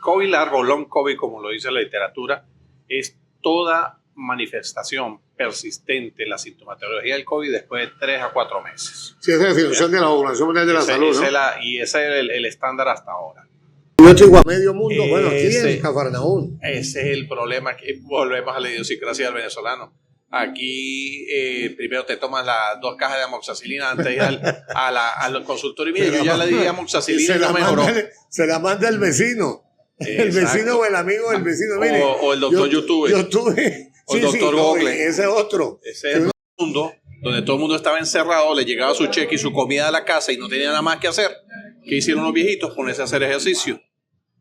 COVID largo, long COVID, como lo dice la literatura, es toda manifestación persistente en la sintomatología del COVID después de 3 a 4 meses. Sí, esa es la definición de la Organización Mundial de la Salud, ¿no? Y ese es el estándar hasta ahora. Yo estoy a medio mundo, bueno, aquí en Cafarnaúm. Ese es el problema, que volvemos a la idiosincrasia del venezolano. Aquí primero te tomas las 2 cajas de amoxicilina antes de ir al consultorio y mira, yo ya le di amoxicilina y no mejoró. Se la manda el vecino. El vecino o el amigo del vecino. Mire, o el doctor YouTube. O el doctor Google. Ese otro. Ese es el mundo donde todo el mundo estaba encerrado, le llegaba su cheque y su comida a la casa y no tenía nada más que hacer. ¿Qué hicieron los viejitos? Ponerse a hacer ejercicio.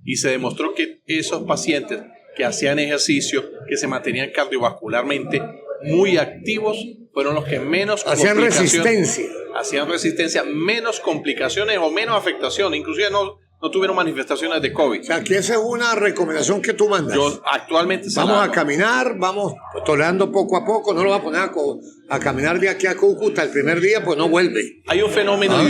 Y se demostró que esos pacientes que hacían ejercicio, que se mantenían cardiovascularmente muy activos, fueron los que menos hacían resistencia, menos complicaciones o menos afectaciones, inclusive no tuvieron manifestaciones de COVID. O sea, que esa es una recomendación que tú mandas. Yo actualmente vamos a caminar, vamos tolerando poco a poco, no lo va a poner a caminar de aquí a Cúcuta el primer día, pues no vuelve. Hay un fenómeno,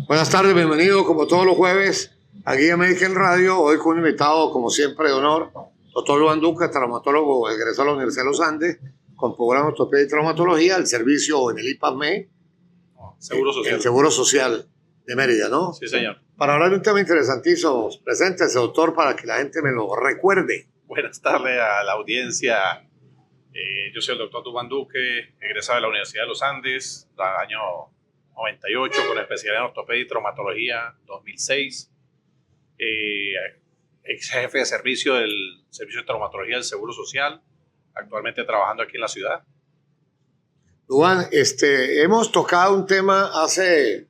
Buenas tardes, bienvenido como todos los jueves aquí a Medical Radio, hoy con un invitado como siempre de honor, doctor Duan Duque, traumatólogo egresado a la Universidad de los Andes, con programa de ortopedia y traumatología, el servicio en el IPASME, el Seguro Social de Mérida, ¿no? Sí, señor. Para hablar de un tema interesantísimo, preséntese, doctor, para que la gente me lo recuerde. Buenas tardes a la audiencia. Yo soy el doctor Duan Duque, egresado de la Universidad de los Andes, año 98, con especialidad en ortopedia y traumatología, 2006. Ex jefe de servicio del Servicio de Traumatología del Seguro Social, actualmente trabajando aquí en la ciudad. Duan, hemos tocado un tema hace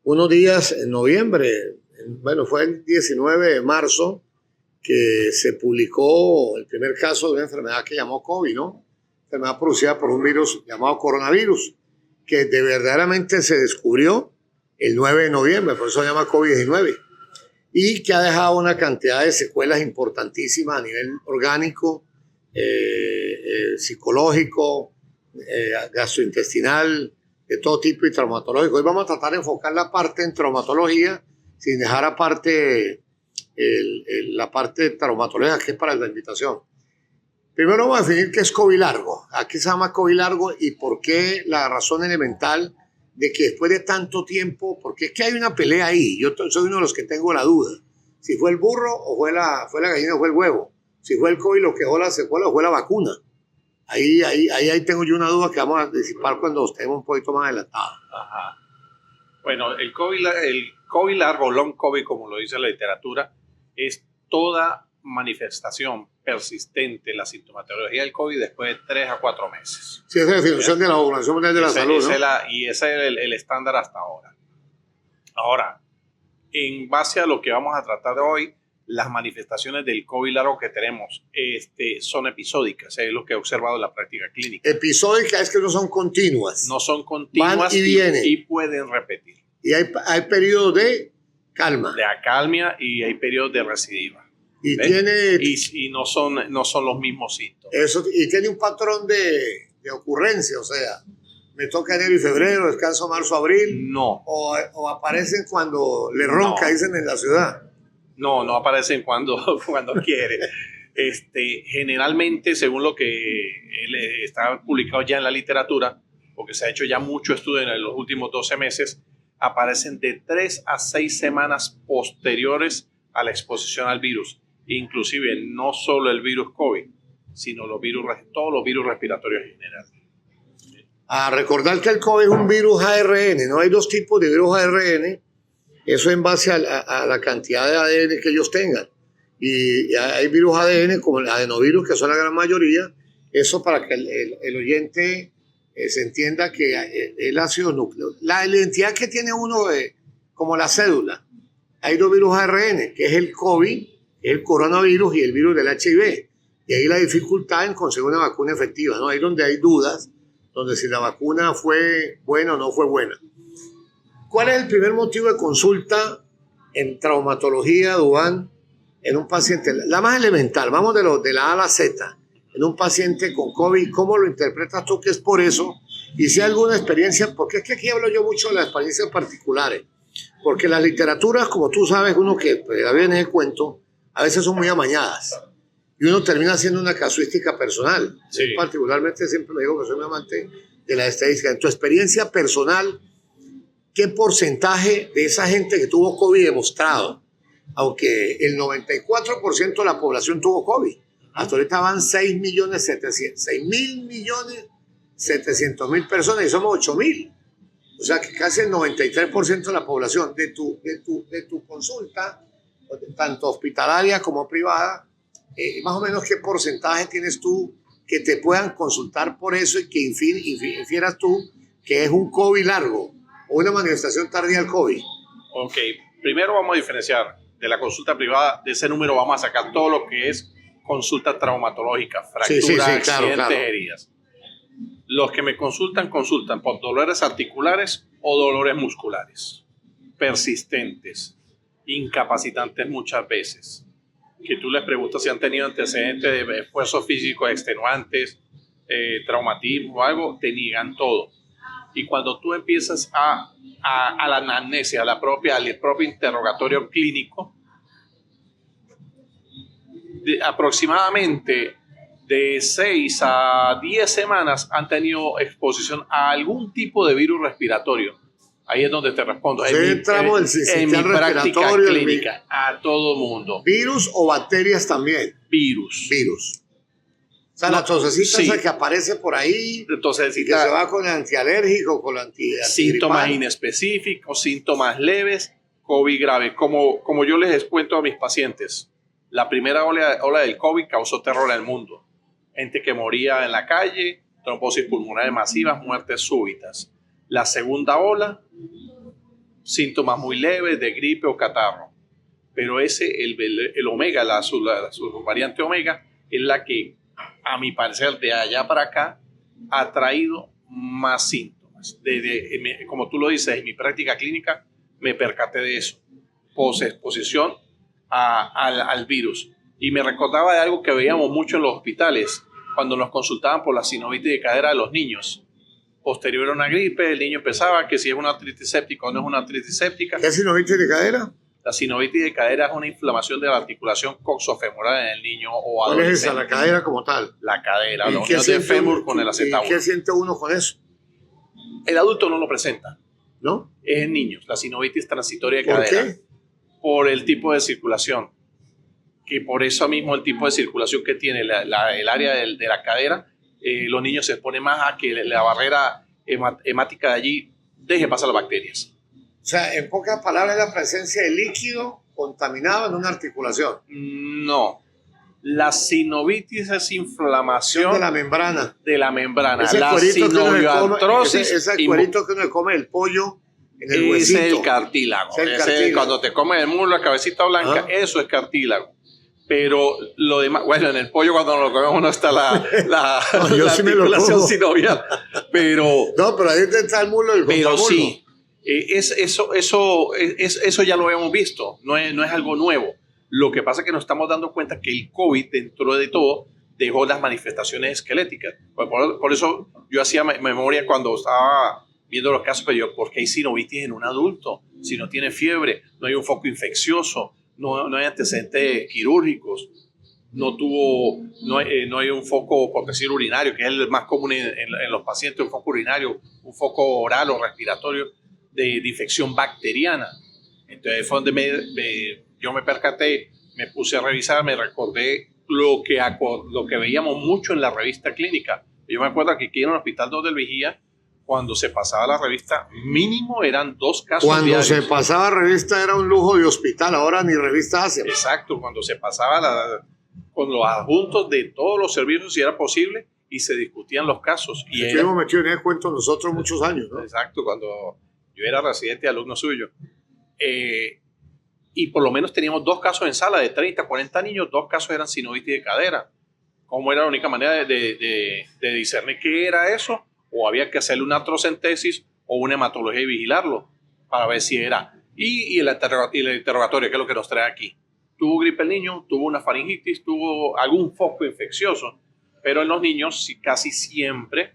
unos días, en noviembre, bueno, fue el 19 de marzo, que se publicó el primer caso de una enfermedad que llamó COVID, ¿no? Enfermedad producida por un virus llamado coronavirus, que verdaderamente se descubrió el 9 de noviembre, por eso se llama COVID-19, y que ha dejado una cantidad de secuelas importantísimas a nivel orgánico, psicológico, gastrointestinal, de todo tipo y traumatológico. Hoy vamos a tratar de enfocar la parte en traumatología, sin dejar aparte la parte de traumatología, que es para la invitación. Primero vamos a definir qué es COVID largo, a qué se llama COVID largo y por qué la razón elemental de que después de tanto tiempo, porque es que hay una pelea ahí, yo soy uno de los que tengo la duda, si fue el burro o fue la gallina o fue el huevo, si fue el COVID lo que dejó la secuela o fue la vacuna. Ahí tengo yo una duda que vamos a disipar cuando estemos un poquito más adelantados. Ajá. Bueno, el COVID largo, long COVID, como lo dice la literatura, es toda manifestación persistente en la sintomatología del COVID después de 3 a 4 meses. Sí, esa es la definición de la Organización Mundial de la Salud, ¿no? Y ese es el estándar hasta ahora. Ahora, en base a lo que vamos a tratar de hoy, las manifestaciones del COVID largo que tenemos son episódicas, es lo que he observado en la práctica clínica. Episódicas es que no son continuas. No son continuas. Van y vienen. Y pueden repetir. Y hay periodos de calma. De acalmia y hay periodos de recidiva. Y no son los mismos síntomas. Y tiene un patrón de ocurrencia, o sea, me toca enero y febrero, descanso marzo, abril. No. O aparecen cuando le ronca, dicen en la ciudad. No aparecen cuando quiere. Generalmente, según lo que está publicado ya en la literatura, porque se ha hecho ya mucho estudio en los últimos 12 meses, aparecen de 3 a 6 semanas posteriores a la exposición al virus. Inclusive no solo el virus COVID, sino todos los virus respiratorios en general. A recordar que el COVID es un virus ARN, ¿no? Hay 2 tipos de virus ARN, eso en base a la cantidad de ADN que ellos tengan. Y hay virus ADN como el adenovirus, que son la gran mayoría. Eso para que el oyente se entienda que el ácido nucleico, la identidad que tiene uno como la cédula. Hay 2 virus ARN, que es el COVID, el coronavirus y el virus del HIV. Y ahí la dificultad en conseguir una vacuna efectiva, ¿no? Ahí donde hay dudas, donde si la vacuna fue buena o no fue buena. ¿Cuál es el primer motivo de consulta en traumatología, Duan, en un paciente, la más elemental, vamos de la A a la Z, en un paciente con COVID, ¿cómo lo interpretas tú que es por eso? Y si hay alguna experiencia, porque es que aquí hablo yo mucho de las experiencias particulares, porque las literaturas, como tú sabes, uno que viene de cuento, a veces son muy amañadas. Y uno termina haciendo una casuística personal. Sí. Yo particularmente siempre me digo que soy un amante de la estadística. En tu experiencia personal, ¿qué porcentaje de esa gente que tuvo COVID demostrado? Aunque el 94% de la población tuvo COVID. Hasta ahorita van 6.700.000 personas y somos 8.000. O sea que casi el 93% de la población de tu consulta, tanto hospitalaria como privada, más o menos qué porcentaje tienes tú que te puedan consultar por eso y que infieras tú que es un COVID largo o una manifestación tardía del COVID. Ok, primero vamos a diferenciar de la consulta privada. De ese número vamos a sacar todo lo que es consulta traumatológica, fracturas, claro, accidentes, heridas. Los que me consultan por dolores articulares o dolores musculares, persistentes, incapacitantes muchas veces, que tú les preguntas si han tenido antecedentes de esfuerzos físicos extenuantes, traumatismo o algo, te niegan todo. Y cuando tú empiezas a la anamnesia, al propio interrogatorio clínico, aproximadamente de 6 a 10 semanas han tenido exposición a algún tipo de virus respiratorio. Ahí es donde te respondo. En mi práctica clínica, a todo mundo. ¿Virus o bacterias también? Virus. O sea, la tosecita esa que aparece por ahí Entonces, y que se va con el antialérgico, con el antigripal. Síntomas inespecíficos, síntomas leves, COVID grave. Como yo les cuento a mis pacientes, la primera ola del COVID causó terror en el mundo. Gente que moría en la calle, trombosis pulmonares masivas, muertes súbitas. La segunda ola, síntomas muy leves de gripe o catarro. Pero el omega, la subvariante omega, es la que, a mi parecer, de allá para acá, ha traído más síntomas. Como tú lo dices, en mi práctica clínica me percaté de eso. Posexposición al virus. Y me recordaba de algo que veíamos mucho en los hospitales, cuando nos consultaban por la sinovitis de cadera de los niños. Posterior a una gripe, el niño empezaba que si es una artritis séptica o no es una artritis séptica. ¿Qué es sinovitis de cadera? La sinovitis de cadera es una inflamación de la articulación coxofemoral en el niño o adolescente. ¿Cuál es esa? La cadera como tal. La cadera, la unión de fémur con el acetábulo. ¿Y qué siente uno con eso? El adulto no lo presenta. ¿No? Es en niños, la sinovitis transitoria de cadera. ¿Por qué? Por el tipo de circulación. Que por eso mismo el tipo de circulación que tiene el área de la cadera, los niños se exponen más a que la barrera hemática de allí deje pasar las bacterias. O sea, en pocas palabras, la presencia de líquido contaminado en una articulación. No. La sinovitis es inflamación de la membrana. De la membrana. Ese la sinovioartrosis. Ese cuerito que uno le come el pollo en el huesito. Es el cartílago. Cuando te comes el muslo, la cabecita blanca, eso es cartílago. Pero lo demás, bueno, en el pollo cuando nos lo comemos no está la articulación sinovial. Pero ahí está el muslo del Pero sí. Eso ya lo habíamos visto, no es algo nuevo. Lo que pasa es que nos estamos dando cuenta que el COVID, dentro de todo, dejó las manifestaciones esqueléticas. Por eso yo hacía memoria cuando estaba viendo los casos, pero yo, ¿por qué hay sinovitis en un adulto? Si no tiene fiebre, no hay un foco infeccioso, no hay antecedentes quirúrgicos, no hay un foco, por decir, urinario, que es el más común en los pacientes, un foco urinario, un foco oral o respiratorio de infección bacteriana. Entonces fue donde yo me percaté, me puse a revisar, me recordé lo que veíamos mucho en la revista clínica. Yo me acuerdo que aquí en el Hospital 2 del Vigía, cuando se pasaba la revista, mínimo eran 2 casos diarios. Cuando se pasaba la revista era un lujo de hospital, ahora ni revista hace. Exacto, cuando se pasaba con los adjuntos de todos los servicios, si era posible, y se discutían los casos. Y hemos metido en ese cuento nosotros muchos años, ¿no? Exacto, cuando yo era residente y alumno suyo. Y por lo menos teníamos 2 casos en sala de 30, 40 niños, 2 casos eran sinovitis de cadera. ¿Cómo era la única manera de discernir qué era eso? O había que hacerle una artrocentesis o una hematología y vigilarlo para ver si era. Y el interrogatorio, que es lo que nos trae aquí. tuvo gripe el niño, tuvo una faringitis, tuvo algún foco infeccioso, pero en los niños sí, casi siempre,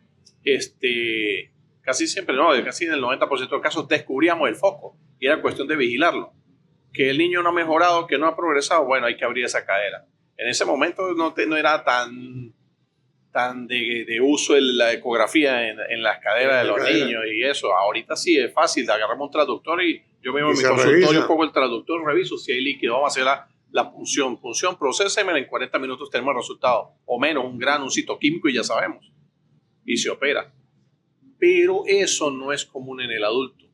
casi en el 90% de los casos descubríamos el foco y era cuestión de vigilarlo. Que el niño no ha mejorado, que no ha progresado, bueno, hay que abrir esa cadera. En ese momento no era tan de uso la ecografía en las caderas de los niños y eso. Ahorita sí es fácil, agarramos un traductor y yo mismo en mi consultorio pongo el traductor, reviso si hay líquido, vamos a hacer la punción, procesémela, en 40 minutos tenemos el resultado, o menos, un grano, un citoquímico y ya sabemos, y se opera. Pero eso no es común en el adulto,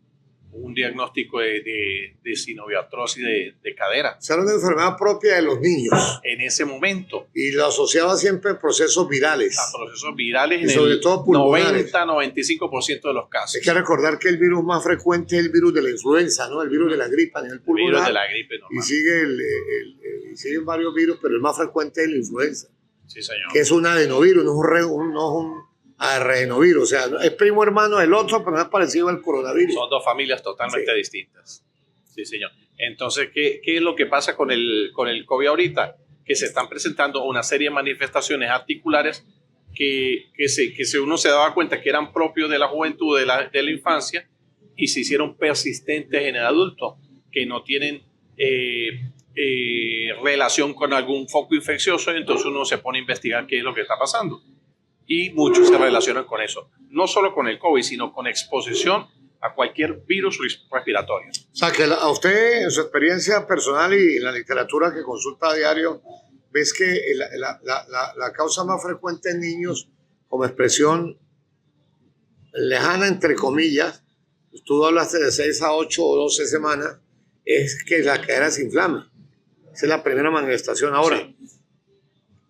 un diagnóstico de sinoviartrosis de cadera. Esa era una enfermedad propia de los niños. En ese momento. Y lo asociaba siempre a procesos virales. A procesos virales y sobre todo pulmonares. 90-95% de los casos. Hay que recordar que el virus más frecuente es el virus de la influenza, ¿no? El virus de la gripe a nivel pulmonar. El virus de la gripe normal. Y siguen varios virus, pero el más frecuente es la influenza. Sí, señor. Que es un adenovirus, no es un adenovirus. O sea, es primo hermano del otro, pero no es parecido al coronavirus. Son dos familias totalmente distintas. Sí, señor. Entonces, ¿qué es lo que pasa con el COVID ahorita? Que se están presentando una serie de manifestaciones articulares que uno se daba cuenta que eran propios de la juventud, de la infancia, y se hicieron persistentes en el adulto, que no tienen relación con algún foco infeccioso, y entonces uno se pone a investigar qué es lo que está pasando. Y muchos se relacionan con eso. No solo con el COVID, sino con exposición a cualquier virus respiratorio. O sea, que a usted, en su experiencia personal y en la literatura que consulta a diario, ves que la causa más frecuente en niños, como expresión lejana, entre comillas, tú hablaste de 6 a 8 o 12 semanas, es que la cadera se inflama. Esa es la primera manifestación. Ahora, sí.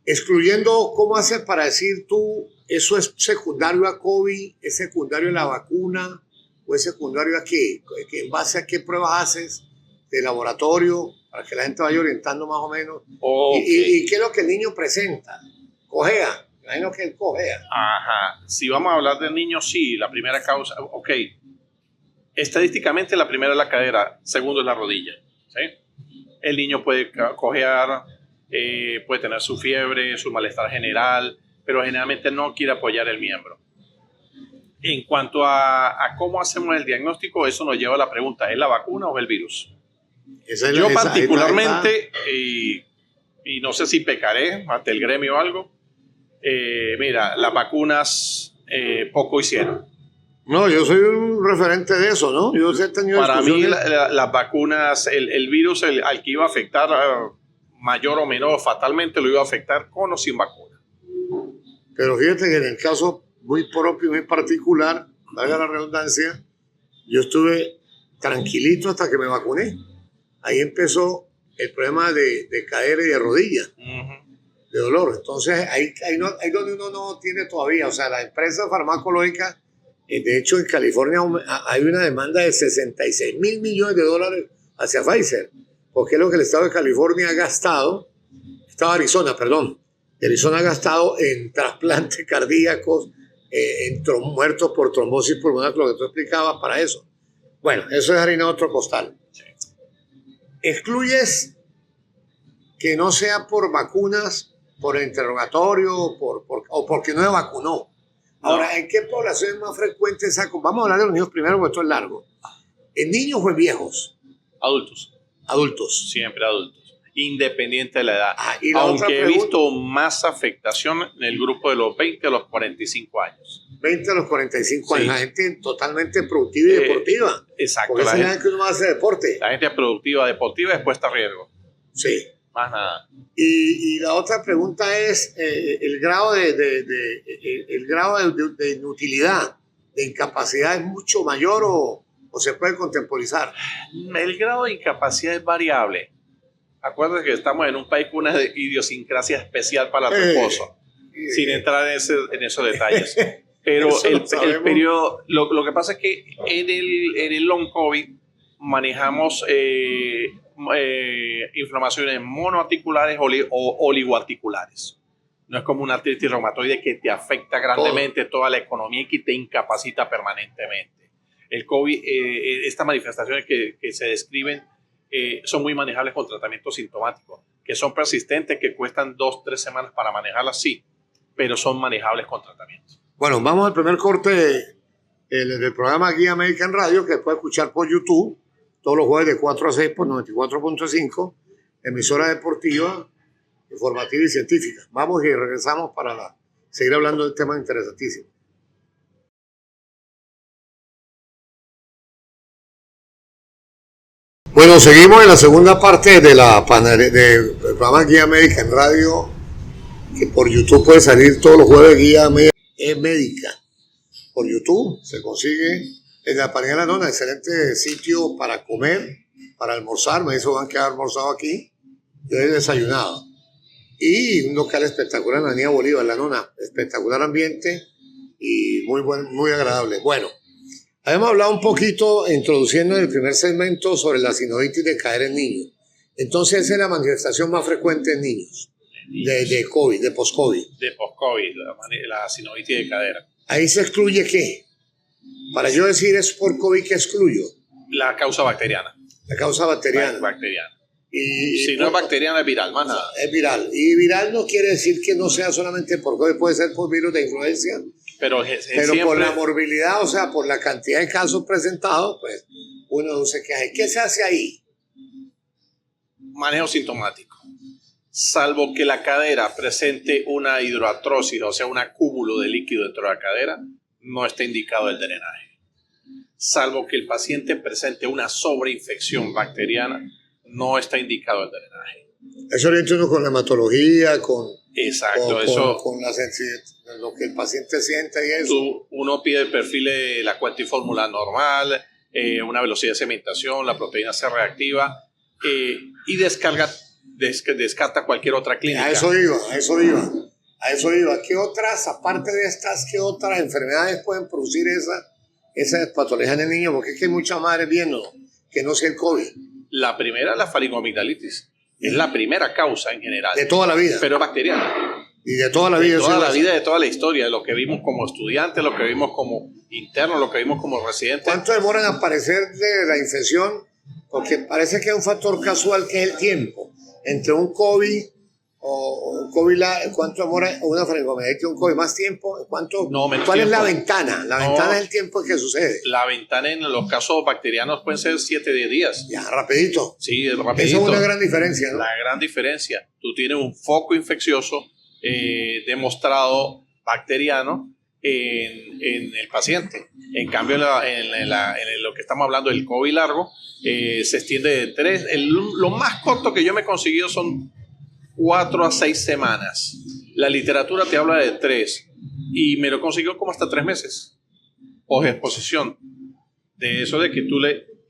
Excluyendo, ¿cómo haces para decir tú, eso es secundario a COVID, es secundario a la vacuna, o es secundario a qué? ¿En base a qué pruebas haces de laboratorio? Para que la gente vaya orientando más o menos. Okay. ¿Y qué es lo que el niño presenta? Cojea. Imagino que él cojea. Ajá. Si vamos a hablar del niño, sí, la primera causa. Ok. Estadísticamente, la primera es la cadera, segundo es la rodilla. ¿Sí? El niño puede cojear, puede tener su fiebre, su malestar general, pero generalmente no quiere apoyar el miembro. En cuanto a cómo hacemos el diagnóstico, eso nos lleva a la pregunta, ¿es la vacuna o el virus? Yo particularmente, y no sé si pecaré ante el gremio o algo, mira, las vacunas poco hicieron. No, yo soy un referente de eso, ¿no? Yo he tenido Para mí las vacunas, el virus al que iba a afectar mayor o menor fatalmente lo iba a afectar con o sin vacuna. Pero fíjate que en el caso muy propio, muy particular, valga la redundancia, yo estuve tranquilito hasta que me vacuné. Ahí empezó el problema de cadera y de rodilla, de dolor. Entonces, ahí donde uno no tiene todavía, o sea, la empresa farmacológica, de hecho, en California hay una demanda de 66 mil millones de dólares hacia Pfizer, porque es lo que el estado de California ha gastado, Arizona ha gastado en trasplantes cardíacos, en muertos por trombosis pulmonar, lo que tú explicabas para eso. Bueno, eso es harina de otro costal. Sí. Excluyes que no sea por vacunas, por el interrogatorio o porque no se vacunó. Ahora, ¿en qué población es más frecuente esa? Vamos a hablar de los niños primero, porque esto es largo. ¿En niños o en viejos? Adultos. Adultos. Siempre adultos, independiente de la edad. Aunque he visto más afectación en el grupo de los 20 a los 45 años. 20 a los 45 años, la gente totalmente productiva y deportiva. Exacto. Porque esa es la gente que uno hace deporte. La gente productiva, deportiva, expuesta a riesgo. Sí. Más nada. Y la otra pregunta es el grado de inutilidad, de incapacidad, ¿es mucho mayor o se puede contemporizar? El grado de incapacidad es variable. Acuérdate que estamos en un país con una idiosincrasia especial para el reposo, sin entrar en esos detalles. Pero el periodo, lo que pasa es que en el long COVID manejamos inflamaciones monoarticulares o oligoarticulares. No es como una artritis reumatoide que te afecta grandemente toda la economía y que te incapacita permanentemente. El COVID, estas manifestaciones que se describen son muy manejables con tratamientos sintomáticos, que son persistentes, que cuestan 2-3 semanas para manejarlas, sí, pero son manejables con tratamiento. Bueno, vamos al primer corte del programa Guía Médica en Radio, que puede escuchar por YouTube todos los jueves de 4 a 6 por 94.5, emisora deportiva, informativa y científica. Vamos y regresamos para seguir hablando del tema interesantísimo. Bueno, seguimos en la segunda parte del programa Guía Médica en Radio, que por YouTube puede salir todos los jueves. Guía Médica por YouTube se consigue en la Panera La Nona, excelente sitio para comer, para almorzar. Me hizo van que haber almorzado aquí, yo he desayunado, y un local espectacular en la Avenida Bolívar, La Nona, espectacular ambiente y muy agradable. Bueno, habíamos hablado un poquito, introduciendo en el primer segmento, sobre la sinovitis de cadera en niños. Entonces esa es la manifestación más frecuente en niños, de COVID, de post-COVID. De post-COVID, la sinovitis de cadera. ¿Ahí se excluye qué? Para yo decir es por COVID, ¿qué excluyo? La causa bacteriana. La causa bacteriana. Bacteriana. Y si no es bacteriana, es viral, más nada. Es viral. Y viral no quiere decir que no sea solamente por COVID, puede ser por virus de influencia. Pero siempre, por la morbilidad, o sea, por la cantidad de casos presentados, pues uno dice que hay. ¿Qué se hace ahí? Manejo sintomático. Salvo que la cadera presente una hidroartrosis, o sea, un acúmulo de líquido dentro de la cadera, no está indicado el drenaje. Salvo que el paciente presente una sobreinfección bacteriana, no está indicado el drenaje. Eso lo entiendo con la hematología, exacto, con la sensibilidad, lo que el paciente siente y eso. Uno pide el perfil de la cuantifórmula normal, una velocidad de sedimentación, la proteína C reactiva, y descarta cualquier otra clínica. A eso iba. ¿Qué otras, aparte de estas, qué otras enfermedades pueden producir esa patología en el niño? Porque es que hay muchas madres viendo que no sea el COVID. La primera es la faringoamigdalitis. Es la primera causa en general. De toda la vida. Pero es bacteriana. Y de toda la vida. De toda la vida, de toda la historia. Lo que vimos como estudiantes, lo que vimos como internos, lo que vimos como residentes. ¿Cuánto demoran a aparecer de la infección? Porque parece que hay un factor casual que es el tiempo. Entre un COVID o un COVID, ¿cuánto demora una faringoamigdalitis un COVID? ¿Más tiempo? ¿Cuánto? No, menos ¿Cuál tiempo. es la ventana? La ventana es el tiempo que sucede. La ventana en los casos bacterianos pueden ser 7 días. Ya, rapidito. Sí, rapidito. Esa es una gran diferencia, ¿no? La gran diferencia. Tú tienes un foco infeccioso demostrado bacteriano en el paciente. En cambio, en lo que estamos hablando del COVID largo, se extiende de 3. Lo más corto que yo me he conseguido son 4 a 6 semanas. La literatura te habla de 3 y me lo consiguió como hasta 3 meses post exposición. De eso de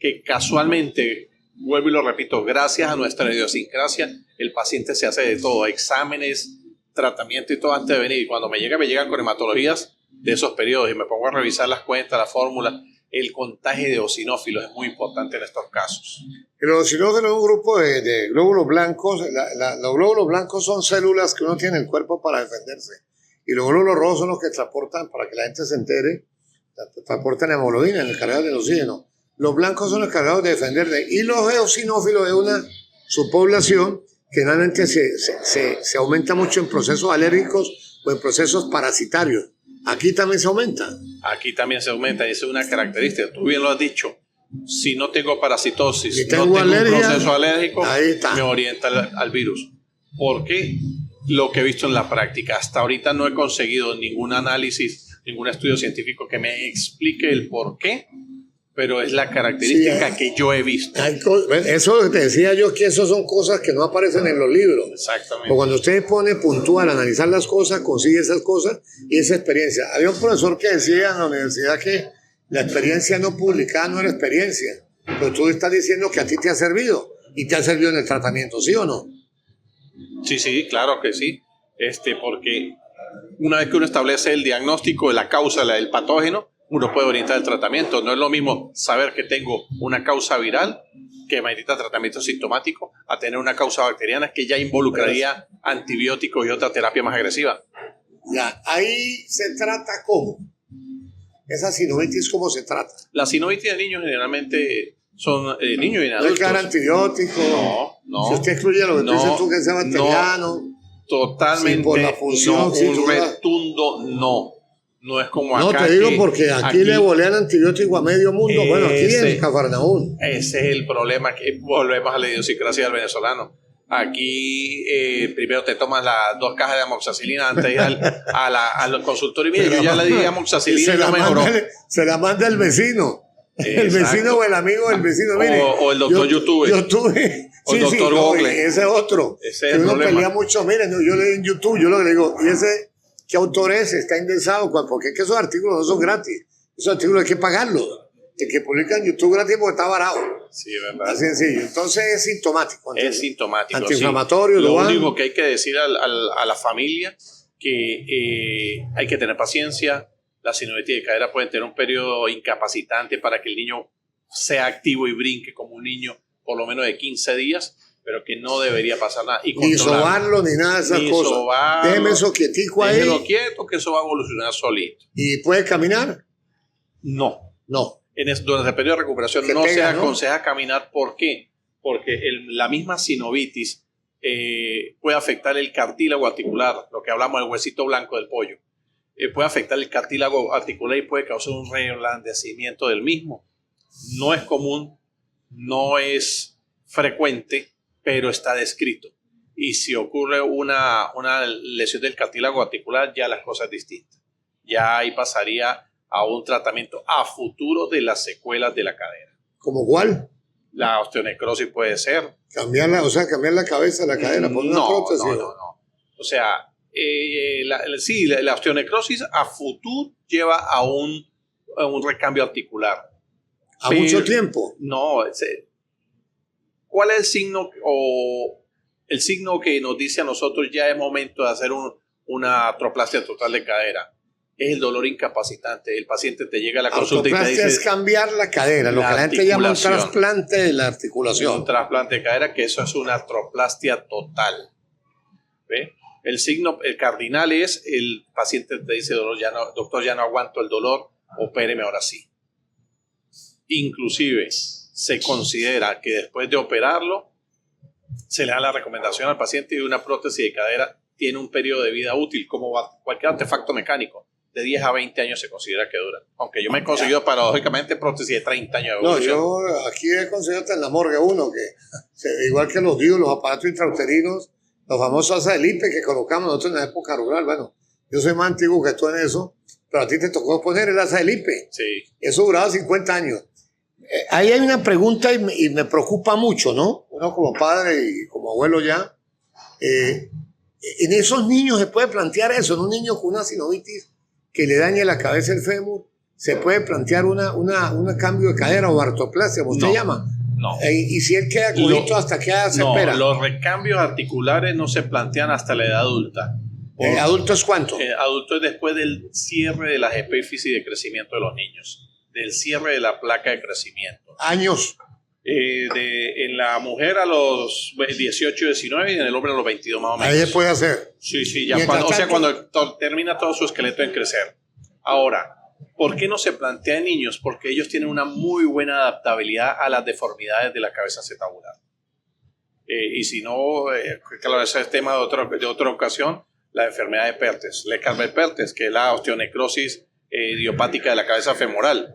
que casualmente, vuelvo y lo repito, gracias a nuestra idiosincrasia, el paciente se hace de todo, exámenes, tratamiento y todo antes de venir. Y cuando me llegan con hematologías de esos periodos y me pongo a revisar las cuentas, las fórmulas, el contagio de eosinófilos es muy importante en estos casos. Los eosinófilos es un grupo de glóbulos blancos. Los glóbulos blancos son células que uno tiene en el cuerpo para defenderse. Y los glóbulos rojos son los que transportan, para que la gente se entere, transportan hemoglobina en el cargador del oxígeno. Los blancos son los cargados de defenderse. Y los eosinófilos es una subpoblación que generalmente se aumenta mucho en procesos alérgicos o en procesos parasitarios. Aquí también se aumenta. Aquí también se aumenta, y esa es una característica. Tú bien lo has dicho. Si no tengo parasitosis, si tengo no tengo alergia, un proceso alérgico, ahí está. me orienta al virus. Porque lo que he visto en la práctica, hasta ahorita no he conseguido ningún análisis, ningún estudio científico que me explique el por qué, pero es la característica que yo he visto. Eso te decía yo, que eso son cosas que no aparecen en los libros. Exactamente. Pero cuando usted pone puntual, analizar las cosas, consigue esas cosas y esa experiencia. Había un profesor que decía en la universidad que la experiencia no publicada no era experiencia. Pero tú estás diciendo que a ti te ha servido y te ha servido en el tratamiento, ¿sí o no? Sí, claro que sí. Porque una vez que uno establece el diagnóstico de la causa del patógeno, uno puede orientar el tratamiento. No es lo mismo saber que tengo una causa viral que amerita tratamiento sintomático a tener una causa bacteriana que ya involucraría antibióticos y otra terapia más agresiva. Ya, ahí se trata ¿cómo? Esa sinovitis, ¿cómo se trata? La sinovitis de niños generalmente son niños y No hay adultos. que dar antibióticos. No. Si usted excluye lo que tú dices tú, que sea bacteriano. Totalmente. Sí, por la función, no, sí, un retundo no. No es como No, acá. te digo porque aquí le bolean antibiótico a medio mundo. Bueno, aquí en Cafarnaúm. Ese es el problema, que volvemos a la idiosincrasia del venezolano. Aquí primero te tomas las 2 cajas de amoxicilina antes de ir al consultorio. Y mire, yo ya le di amoxicilina y no mejoró. Se la manda el vecino. El vecino o el amigo del vecino. Mire, o el doctor YouTube. Yo tuve. O el doctor Google. Ese es otro. Ese es que el uno problema. pelea mucho. Miren, yo le en YouTube, yo lo que le digo, ¿y ese qué autor es? Está indexado. Porque es que esos artículos no son gratis. Esos artículos hay que pagarlos. El que publica en YouTube gratis porque está barato. Sí, es verdad. Así sencillo. Entonces es sintomático. Es sintomático. Antiinflamatorio. Sí. Lo único que hay que decir a la familia que hay que tener paciencia. La sinovitis de cadera puede tener un periodo incapacitante para que el niño sea activo y brinque como un niño por lo menos de 15 días, pero que no debería pasar nada. Y ni sobarlo ni nada de esas cosas. Sobarlo, déjeme eso quietico ahí. Déjelo quieto, que eso va a evolucionar solito. ¿Y puede caminar? No. No. Durante el periodo de recuperación no se aconseja caminar. ¿Por qué? Porque la misma sinovitis puede afectar el cartílago articular, lo que hablamos del huesito blanco del pollo. Puede afectar el cartílago articular y puede causar un reblandecimiento del mismo. No es común, no es frecuente, pero está descrito. Y si ocurre una lesión del cartílago articular, ya las cosas distintas. Ya ahí pasaría a un tratamiento a futuro de las secuelas de la cadera. ¿Cómo cuál? La osteonecrosis puede ser. Cambiar la cabeza de la cadera por una prótesis. No. O sea, la osteonecrosis a futuro lleva a un recambio articular. ¿A mucho tiempo? No. ¿Cuál es el signo el signo que nos dice a nosotros ya es momento de hacer una artroplastia total de cadera? Es el dolor incapacitante. El paciente te llega a la consulta y te dice... es cambiar la cadera, lo que la gente llama un trasplante de la articulación. Un trasplante de cadera, que eso es una artroplastia total. ¿Ve? El cardinal es, el paciente te dice, doctor, ya no aguanto el dolor, opéreme ahora sí. Inclusive, se considera que después de operarlo, se le da la recomendación al paciente de una prótesis de cadera tiene un periodo de vida útil, como cualquier artefacto mecánico. De 10 a 20 años se considera que dura. Aunque yo me he conseguido paradójicamente prótesis de 30 años de evolución. No, yo aquí he conseguido hasta en la morgue uno, que igual que los DIU, los aparatos intrauterinos, los famosos asas del IPE que colocamos nosotros en la época rural. Bueno, yo soy más antiguo que tú en eso, pero a ti te tocó poner el asa del IPE. Sí. Eso duraba 50 años. Ahí hay una pregunta y me preocupa mucho, ¿no? Uno como padre y como abuelo ya. En esos niños se puede plantear eso, en un niño con una sinovitis que le dañe la cabeza el fémur, se puede plantear un cambio de cadera o artroplastia, como usted llama. No. Y si él queda culito, ¿hasta qué edad se espera? Los recambios articulares no se plantean hasta la edad adulta. ¿Adulto es cuánto? Adulto es después del cierre de las epífisis de crecimiento de los niños, del cierre de la placa de crecimiento. ¿Años? En la mujer a los 18, 19 y en el hombre a los 22 más o menos. Ahí se puede hacer. Sí, ya cuando termina todo su esqueleto en crecer. Ahora, ¿por qué no se plantea en niños? Porque ellos tienen una muy buena adaptabilidad a las deformidades de la cabeza acetabular. Y si no, claro, ese es tema de otra ocasión, la enfermedad de Perthes, Leccarber-Perthes, que es la osteonecrosis idiopática de la cabeza femoral.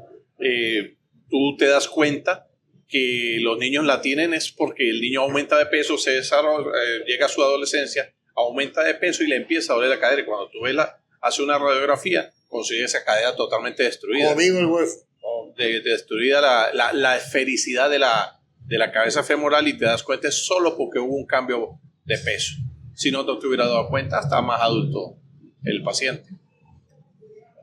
Tú te das cuenta que los niños la tienen es porque el niño aumenta de peso, se desarrolla, llega a su adolescencia, aumenta de peso y le empieza a doler la cadera. Y cuando tú hace una radiografía, consigue esa cadera totalmente destruida. Conmigo el hueso. Destruida la esfericidad de la cabeza femoral y te das cuenta es solo porque hubo un cambio de peso. Si no te hubiera dado cuenta, está más adulto el paciente.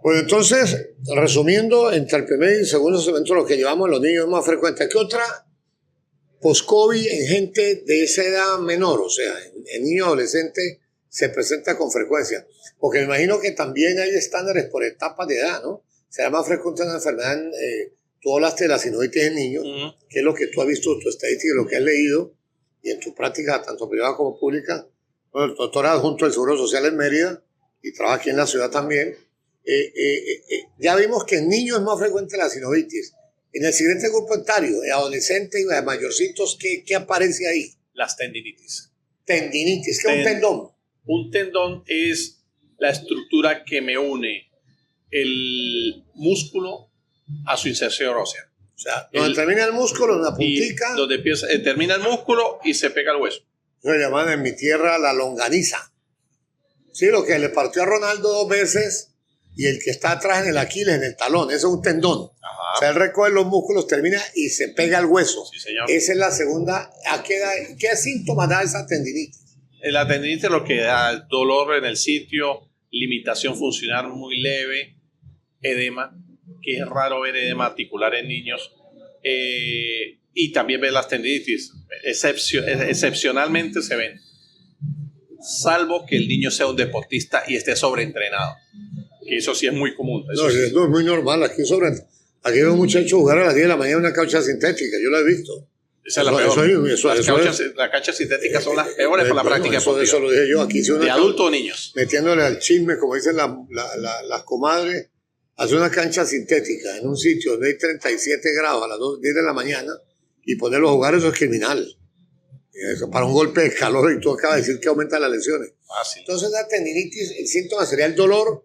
Bueno, entonces, resumiendo, entre el primer y el segundo segmento, lo que llevamos en los niños es más frecuente. ¿Qué otra post-COVID en gente de esa edad menor, o sea, en niños adolescentes, se presenta con frecuencia? Porque me imagino que también hay estándares por etapas de edad, ¿no? Será más frecuente una enfermedad, tú hablaste de la sinovitis en niños, que es lo que tú has visto, tu estadística, lo que has leído, y en tu práctica, tanto privada como pública. Bueno, el doctor adjunto del Seguro Social en Mérida, y trabaja aquí en la ciudad también. Ya vimos que en niños es más frecuente la sinovitis. En el siguiente grupo etario, adolescentes y mayorcitos, ¿qué aparece ahí? Las tendinitis. Tendinitis, ¿qué es un tendón? Un tendón es la estructura que me une el músculo a su inserción ósea. O sea, donde termina el músculo, en la puntica. Donde empieza, termina el músculo y se pega el hueso. Eso le llaman en mi tierra la longaniza. Sí, lo que le partió a Ronaldo 2 veces y el que está atrás en el Aquiles, en el talón, eso es un tendón. Ajá. O sea, él recoge los músculos, termina y se pega el hueso. Sí, señor. Esa es la segunda. ¿Qué síntomas da esa tendinitis? La tendinitis es lo que da dolor en el sitio, limitación funcional muy leve, edema, que es raro ver edema articular en niños, y también ver las tendinitis. Excepcionalmente se ven, salvo que el niño sea un deportista y esté sobreentrenado, que eso sí es muy común. No, sí. no es muy normal. Aquí veo muchachos jugar a las 10 de la mañana en una cancha sintética, yo lo he visto. Esa es la peor. Las canchas sintéticas son las peores para la práctica deportiva. Eso lo dije yo. Aquí de adultos o niños. Metiéndole al chisme, como dicen las comadres, hacer una cancha sintética en un sitio donde hay 37 grados a las 10 de la mañana y ponerlos a jugar, eso es criminal. Eso, para un golpe de calor, y tú acabas de decir que aumentan las lesiones. Fácil. Entonces la tendinitis, el síntoma sería el dolor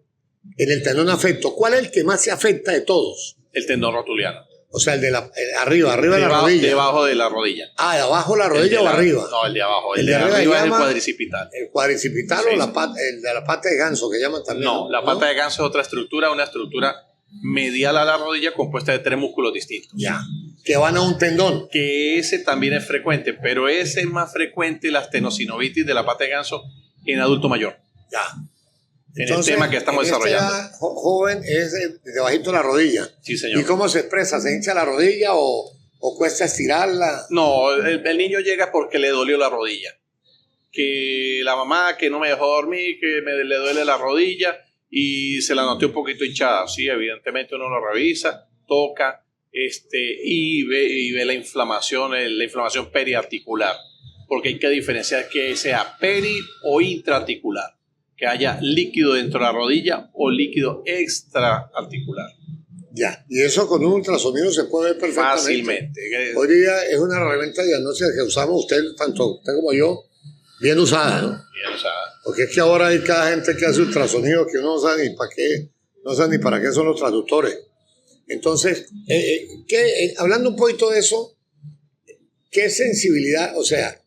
en el tendón afecto. ¿Cuál es el que más se afecta de todos? El tendón rotuliano. O sea, el de arriba de la rodilla. Debajo de la rodilla. Ah, ¿de abajo de la rodilla o arriba? No, el de abajo. El de arriba es el cuadricipital. ¿El cuadricipital sí. O el de la pata de ganso, que llaman también? No, la pata de ganso es otra estructura, una estructura medial a la rodilla compuesta de 3 músculos distintos. Ya. Que van a un tendón. Que ese también es frecuente, pero ese es más frecuente, la astenosinovitis de la pata de ganso en adulto mayor. Ya. En entonces, el tema que estamos desarrollando. Joven es debajito de la rodilla. Sí, señor. ¿Y cómo se expresa? ¿Se hincha la rodilla o cuesta estirarla? No, el niño llega porque le dolió la rodilla. Que la mamá que no me dejó dormir, que le duele la rodilla y se la noté un poquito hinchada. Sí, evidentemente uno lo revisa, toca y ve la inflamación periarticular. Porque hay que diferenciar que sea peri o intraarticular. Que haya líquido dentro de la rodilla o líquido extraarticular. Ya, y eso con un ultrasonido se puede ver perfectamente. Fácilmente. Hoy día es una herramienta diagnóstica que usamos tanto usted como yo, bien usada, ¿no? Bien usada. Porque es que ahora hay cada gente que hace ultrasonido que uno no sabe ni para qué, no sabe ni para qué son los traductores. Entonces, hablando un poquito de eso, ¿qué sensibilidad, o sea,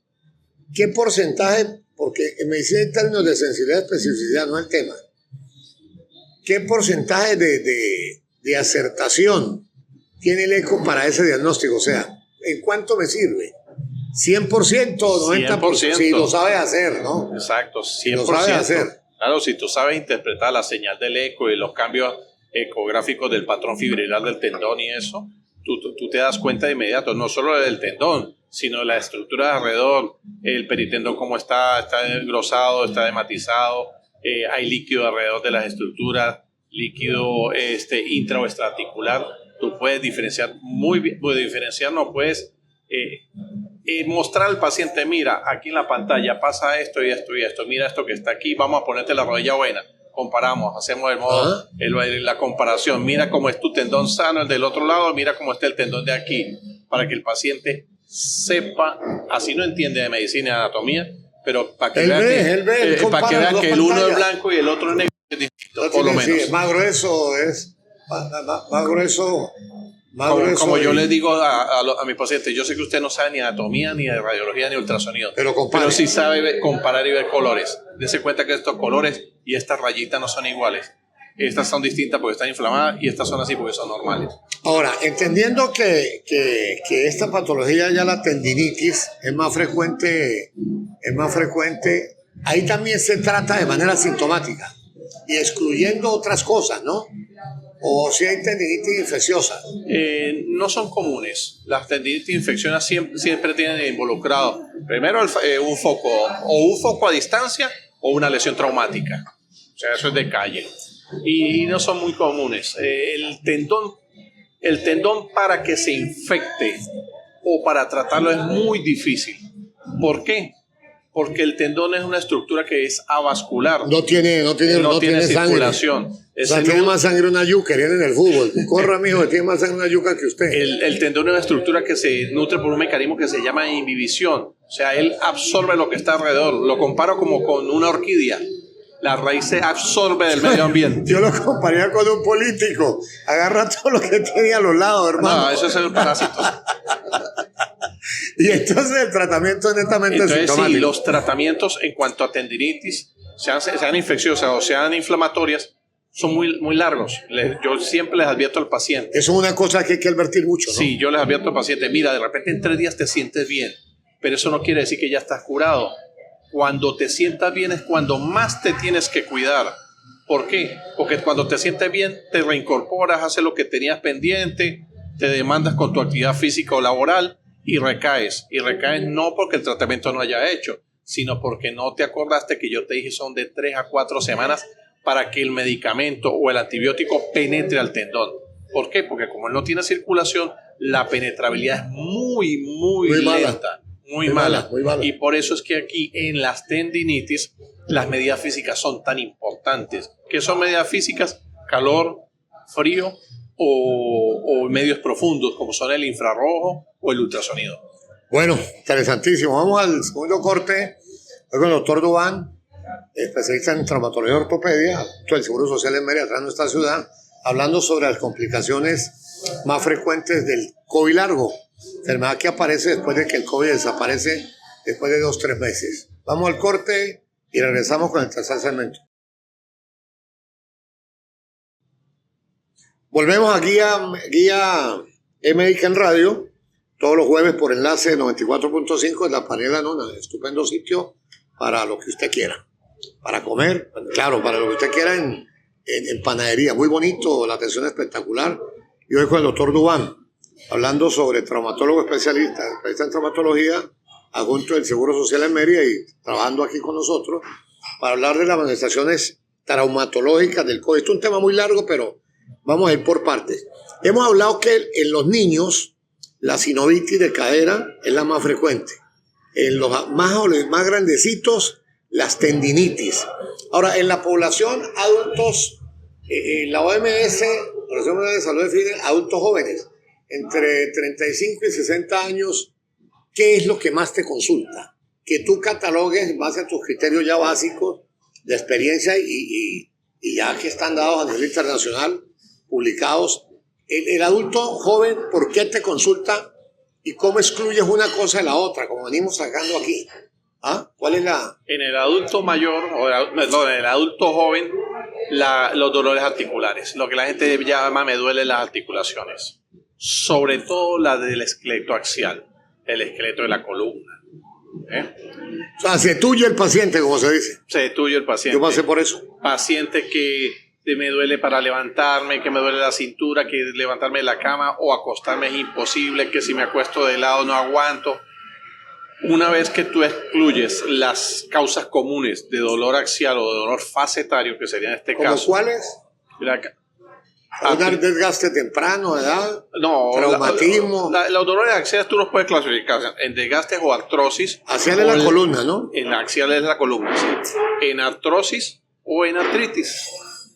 qué porcentaje? Porque en medicina en términos de sensibilidad y especificidad no es el tema. ¿Qué porcentaje de acertación tiene el eco para ese diagnóstico? O sea, ¿en cuánto me sirve? ¿100% o 90%? Si lo sabes hacer, ¿no? Exacto, 100%. Si lo sabes hacer. Claro, si tú sabes interpretar la señal del eco y los cambios ecográficos del patrón fibrilar del tendón y eso, tú te das cuenta de inmediato, no solo del tendón, sino la estructura de alrededor, el peritendón cómo está engrosado, está dematizado, hay líquido alrededor de las estructuras, líquido intra o extraarticular. Tú puedes diferenciar muy bien, puedes mostrar al paciente, mira, aquí en la pantalla pasa esto y esto y esto, mira esto que está aquí, vamos a ponerte la rodilla buena. Comparamos, hacemos el modo, la comparación, mira cómo es tu tendón sano, el del otro lado, mira cómo está el tendón de aquí, para que el paciente sepa, así no entiende de medicina y anatomía, pero para que vean que el uno es blanco y el otro es negro, es distinto, por lo menos. Sí, más grueso más grueso. Como yo les digo a mis pacientes, yo sé que usted no sabe ni anatomía, ni de radiología, ni ultrasonido, pero sí sabe comparar y ver colores. Dese cuenta que estos colores y estas rayitas no son iguales. Estas son distintas porque están inflamadas y estas son así porque son normales. Ahora, entendiendo que esta patología, ya la tendinitis, es más frecuente, ahí también se trata de manera sintomática y excluyendo otras cosas, ¿no? O si hay tendinitis infecciosa. No son comunes. Las tendinitis infecciosas siempre tienen involucrado primero un foco a distancia o una lesión traumática. O sea, eso es de calle. Y no son muy comunes. El tendón para que se infecte o para tratarlo es muy difícil. ¿Por qué? Porque el tendón es una estructura que es avascular. No tiene circulación. O sea, tiene más sangre una yuca, viene en el fútbol. Corra, mijo, que tiene más sangre una yuca que usted. El tendón es una estructura que se nutre por un mecanismo que se llama inhibición. O sea, él absorbe lo que está alrededor. Lo comparo como con una orquídea. La raíz se absorbe del medio ambiente. Yo lo compararía con un político. Agarra todo lo que tiene a los lados, hermano. No, eso es el parásito. Y entonces el tratamiento es netamente sintomático. Sí, los tratamientos en cuanto a tendinitis, sean infecciosas o sean inflamatorias, son muy largos. Yo siempre les advierto al paciente. Eso es una cosa que hay que advertir mucho, ¿no? Sí, yo les advierto al paciente, mira, de repente en 3 días te sientes bien, pero eso no quiere decir que ya estás curado. Cuando te sientas bien es cuando más te tienes que cuidar. ¿Por qué? Porque cuando te sientes bien, te reincorporas, haces lo que tenías pendiente, te demandas con tu actividad física o laboral y recaes. Y recaes no porque el tratamiento no haya hecho, sino porque no te acordaste que yo te dije son de 3 a 4 semanas para que el medicamento o el antibiótico penetre al tendón. ¿Por qué? Porque como él no tiene circulación, la penetrabilidad es muy lenta. Muy mala. Y por eso es que aquí en las tendinitis las medidas físicas son tan importantes. ¿Qué son medidas físicas? Calor, frío o medios profundos como son el infrarrojo o el ultrasonido. Bueno, interesantísimo. Vamos al segundo corte. Hoy con el doctor Duván, especialista en traumatología y ortopedia, del Seguro Social en Mérida, atrás de nuestra ciudad, hablando sobre las complicaciones más frecuentes del COVID largo. Enfermedad que aparece después de que el COVID desaparece después de 2-3 meses. Vamos al corte y regresamos con el tercer segmento. Volvemos a Guía Médica en Radio, todos los jueves por enlace 94.5 en la Panela Nona, estupendo sitio para lo que usted quiera. Para comer, claro, para lo que usted quiera en panadería. Muy bonito, la atención espectacular. Y hoy con el doctor Duván, hablando sobre traumatólogo especialista en traumatología, adjunto del Seguro Social en Mérida y trabajando aquí con nosotros para hablar de las manifestaciones traumatológicas del COVID. Esto es un tema muy largo, pero vamos a ir por partes. Hemos hablado que en los niños la sinovitis de cadera es la más frecuente. En los más grandecitos, las tendinitis. Ahora, en la población adultos, la OMS, Organización Mundial de Salud, define adultos jóvenes entre 35 y 60 años. ¿Qué es lo que más te consulta? Que tú catalogues en base a tus criterios ya básicos de experiencia y ya que están dados a nivel internacional, publicados. El adulto joven, ¿por qué te consulta y cómo excluyes una cosa de la otra, como venimos sacando aquí? ¿Ah? ¿Cuál es la...? En el adulto mayor, en el adulto joven, los dolores articulares, lo que la gente llama me duelen las articulaciones, sobre todo la del esqueleto axial, el esqueleto de la columna. O sea, se tuye el paciente, como se dice. Se tuye el paciente. Yo pasé por eso. Paciente que me duele para levantarme, que me duele la cintura, que levantarme de la cama o acostarme es imposible, que si me acuesto de lado no aguanto. Una vez que tú excluyes las causas comunes de dolor axial o de dolor facetario, que sería en este caso. ¿Cómo cuáles? ¿Un desgaste temprano, edad? No. ¿Traumatismo? Los dolores axiales tú los puedes clasificar en desgastes o artrosis. Axial es la columna, ¿no? En axial es la columna, sí. En artrosis o en artritis.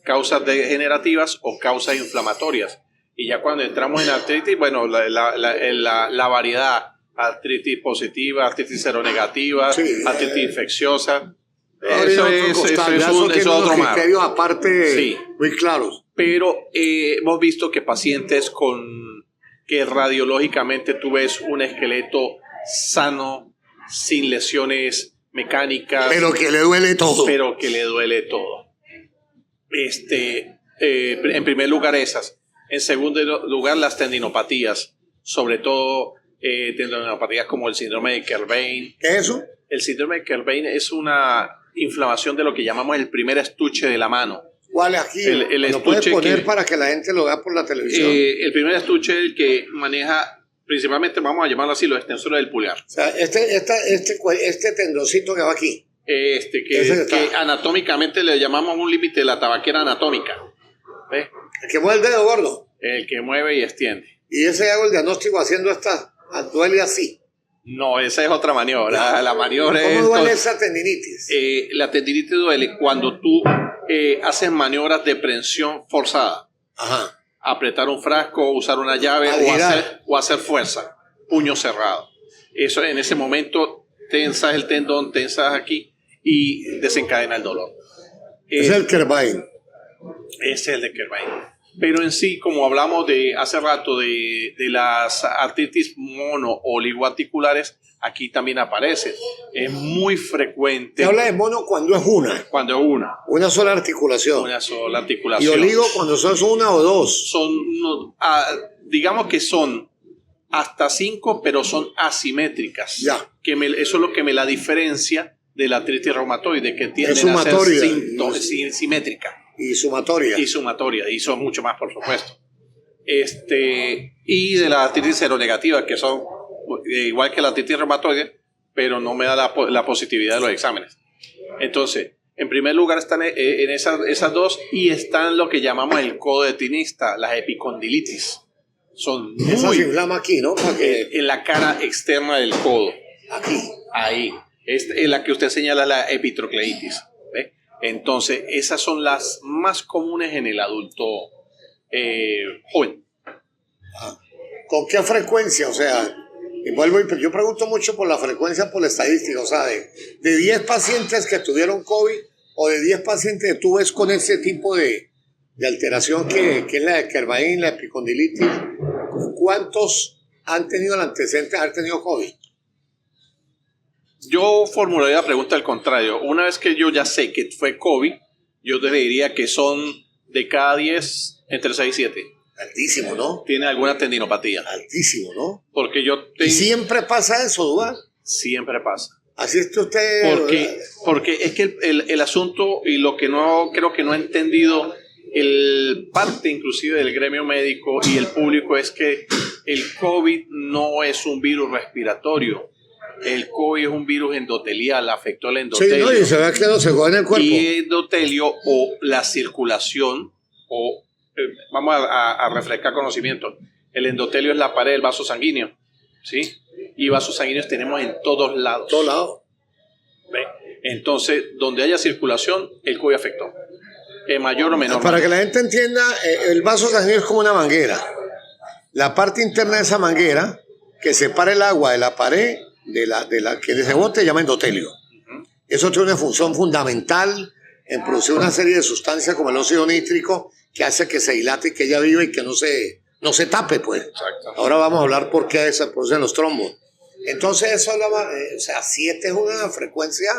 Causas degenerativas o causas inflamatorias. Y ya cuando entramos en artritis, bueno, la variedad, artritis positiva, artritis seronegativa, sí, artritis infecciosa. Eso es otro mar. Criterios aparte, sí, muy claros. Pero hemos visto que pacientes que radiológicamente tú ves un esqueleto sano, sin lesiones mecánicas. Pero que le duele todo. En primer lugar esas. En segundo lugar las tendinopatías, sobre todo tendinopatías como el síndrome de Kerbein. ¿Qué es eso? El síndrome de Kerbein es una inflamación de lo que llamamos el primer estuche de la mano. ¿Cuál aquí? ¿Lo puedes poner para que la gente lo vea por la televisión? El primer estuche es el que maneja, principalmente vamos a llamarlo así, los extensores del pulgar. O sea, este tendoncito que va aquí. Que anatómicamente le llamamos un límite de la tabaquera anatómica. ¿Ves? El que mueve el dedo gordo. El que mueve y extiende. Y ese hago el diagnóstico haciendo duele así. No, esa es otra maniobra. La maniobra ¿Cómo duele esa tendinitis? La tendinitis duele cuando tú haces maniobras de prensión forzada. Ajá. Apretar un frasco, usar una llave o hacer fuerza, puño cerrado. Eso en ese momento tensas el tendón, tensas aquí y desencadena el dolor. Es el Kervain. Es el de Kervain. Pero en sí, como hablamos de hace rato de las artritis mono-oligoarticulares, aquí también aparece. Es muy frecuente. Se habla de mono cuando es una. Cuando es una. Una sola articulación. Una sola articulación. Y oligo cuando son una o dos. Son, digamos que son hasta 5, pero son asimétricas. Ya. Eso es lo que me la diferencia de la artritis reumatoide, que tiende a ser simétrica. Y sumatoria. Y son mucho más, por supuesto. Y de la artritis seronegativa, que son igual que la artritis reumatoide, pero no me da la positividad de los exámenes. Entonces, en primer lugar están en esas dos, y están lo que llamamos el codo de tinista, las epicondilitis. Son esa se inflama aquí, ¿no? En la cara externa del codo. Aquí. Ahí. Es la que usted señala, la epitrocleitis. ¿Ve? Entonces, esas son las más comunes en el adulto joven. ¿Con qué frecuencia? O sea, yo pregunto mucho por la frecuencia, por la estadística. O sea, de 10 pacientes que tuvieron COVID o de 10 pacientes que tú ves con ese tipo de alteración que es la de Kervain, la epicondilitis, ¿cuántos han tenido el antecedente de haber tenido COVID? Yo formularía la pregunta al contrario. Una vez que yo ya sé que fue COVID, yo te diría que son de cada 10, entre 6 y 7. Altísimo, ¿no? Tiene alguna tendinopatía. Altísimo, ¿no? Porque ¿Y siempre pasa eso, Duván? Siempre pasa. Así es que usted... Porque es que el asunto, y lo que creo que no ha entendido parte inclusive del gremio médico y el público, es que el COVID no es un virus respiratorio. El COVID es un virus endotelial, afectó el endotelio. Sí, no, y se ve que no se juega en el cuerpo. Y el endotelio, o la circulación, vamos a refrescar conocimiento. El endotelio es la pared del vaso sanguíneo, ¿sí? Y vasos sanguíneos tenemos en todos lados. Todos lados. ¿Ve? Entonces, donde haya circulación, el COVID afectó. En mayor o menor. Para que la gente entienda, el vaso sanguíneo es como una manguera. La parte interna de esa manguera, que separa el agua de la pared, de la que se bote, se llama endotelio. Eso tiene una función fundamental en producir una serie de sustancias como el óxido nítrico, que hace que se dilate y que ella viva y que no se tape, pues. Exacto. Ahora vamos a hablar por qué se producen los trombos. Entonces eso hablaba, 7 es una frecuencia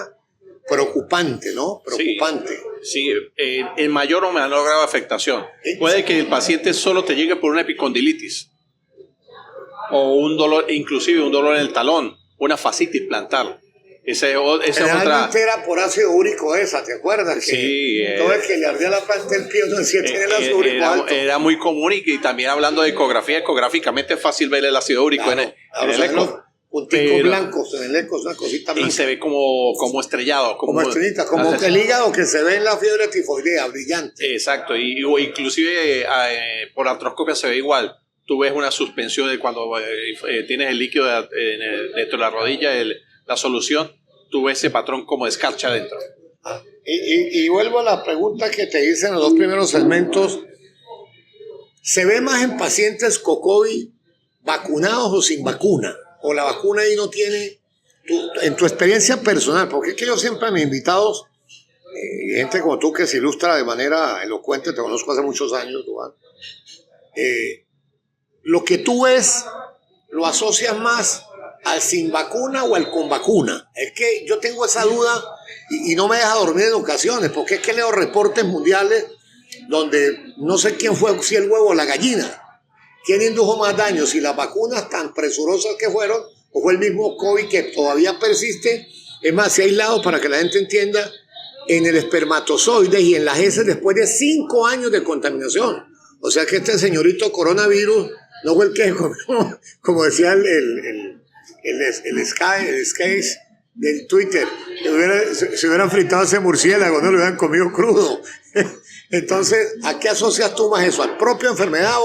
preocupante, ¿no? Preocupante. Sí, en mayor o menor grado de afectación. Puede que el paciente solo te llegue por una epicondilitis, o un dolor, inclusive un dolor en el talón, una fascitis plantar. Esa es otra. Era por ácido úrico esa, ¿te acuerdas? Sí. Todo el que le ardía la planta del pie no decía tiene el ácido úrico alto. Era muy común, y también hablando de ecografía, ecográficamente es fácil ver el ácido úrico en el eco. Punticos blancos en el eco, es una cosita blanca. Y se ve como estrellado. Como estrellita, como el hígado que se ve en la fiebre tifoidea, brillante. Exacto, o inclusive por artroscopia se ve igual. Tú ves una suspensión de cuando tienes el líquido dentro de la rodilla, la solución, tú ves ese patrón como de escarcha dentro. Y vuelvo a la pregunta que te hice en los 2 primeros segmentos. ¿Se ve más en pacientes con COVID vacunados o sin vacuna? ¿O la vacuna ahí no tiene, en tu experiencia personal? Porque es que yo siempre a mis invitados, gente como tú que se ilustra de manera elocuente, te conozco hace muchos años, Duván, lo que tú ves lo asocias más al sin vacuna o al con vacuna. Es que yo tengo esa duda y no me deja dormir en ocasiones, porque es que leo reportes mundiales donde no sé quién fue, si el huevo o la gallina. ¿Quién indujo más daño? Si las vacunas tan presurosas que fueron, o fue el mismo COVID que todavía persiste. Es más, se ha aislado, para que la gente entienda, en el espermatozoide y en las heces después de 5 años de contaminación. O sea que este señorito coronavirus no fue el que, como decía el Skates del Twitter, se hubieran fritado ese murciélago, no lo hubieran comido crudo. Entonces, ¿a qué asocias tú más eso? ¿Al propio enfermedad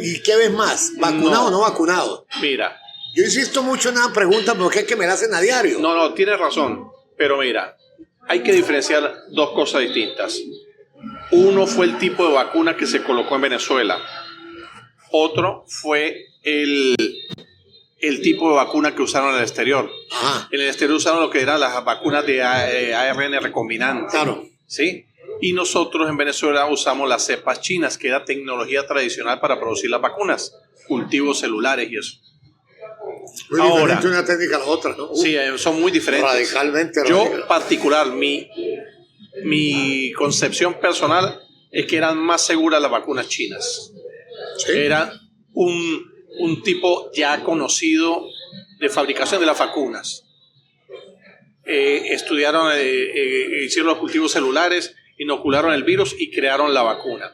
y qué ves más? ¿Vacunado o no vacunado? Mira, Yo insisto mucho en esa pregunta porque es que me la hacen a diario. No, tienes razón. Pero mira, hay que diferenciar dos cosas distintas. Uno fue el tipo de vacuna que se colocó en Venezuela. Otro fue el tipo de vacuna que usaron en el exterior. Ajá. En el exterior usaron lo que eran las vacunas de ARN recombinante. Claro. ¿Sí? Y nosotros en Venezuela usamos las cepas chinas, que era tecnología tradicional para producir las vacunas, cultivos celulares y eso. Muy Ahora, diferente una técnica a la otra, ¿no? Sí, son muy diferentes. Radicalmente. Yo, particular, mi concepción personal es que eran más seguras las vacunas chinas. Sí. Era un tipo ya conocido de fabricación de las vacunas. Estudiaron, hicieron los cultivos celulares, inocularon el virus y crearon la vacuna.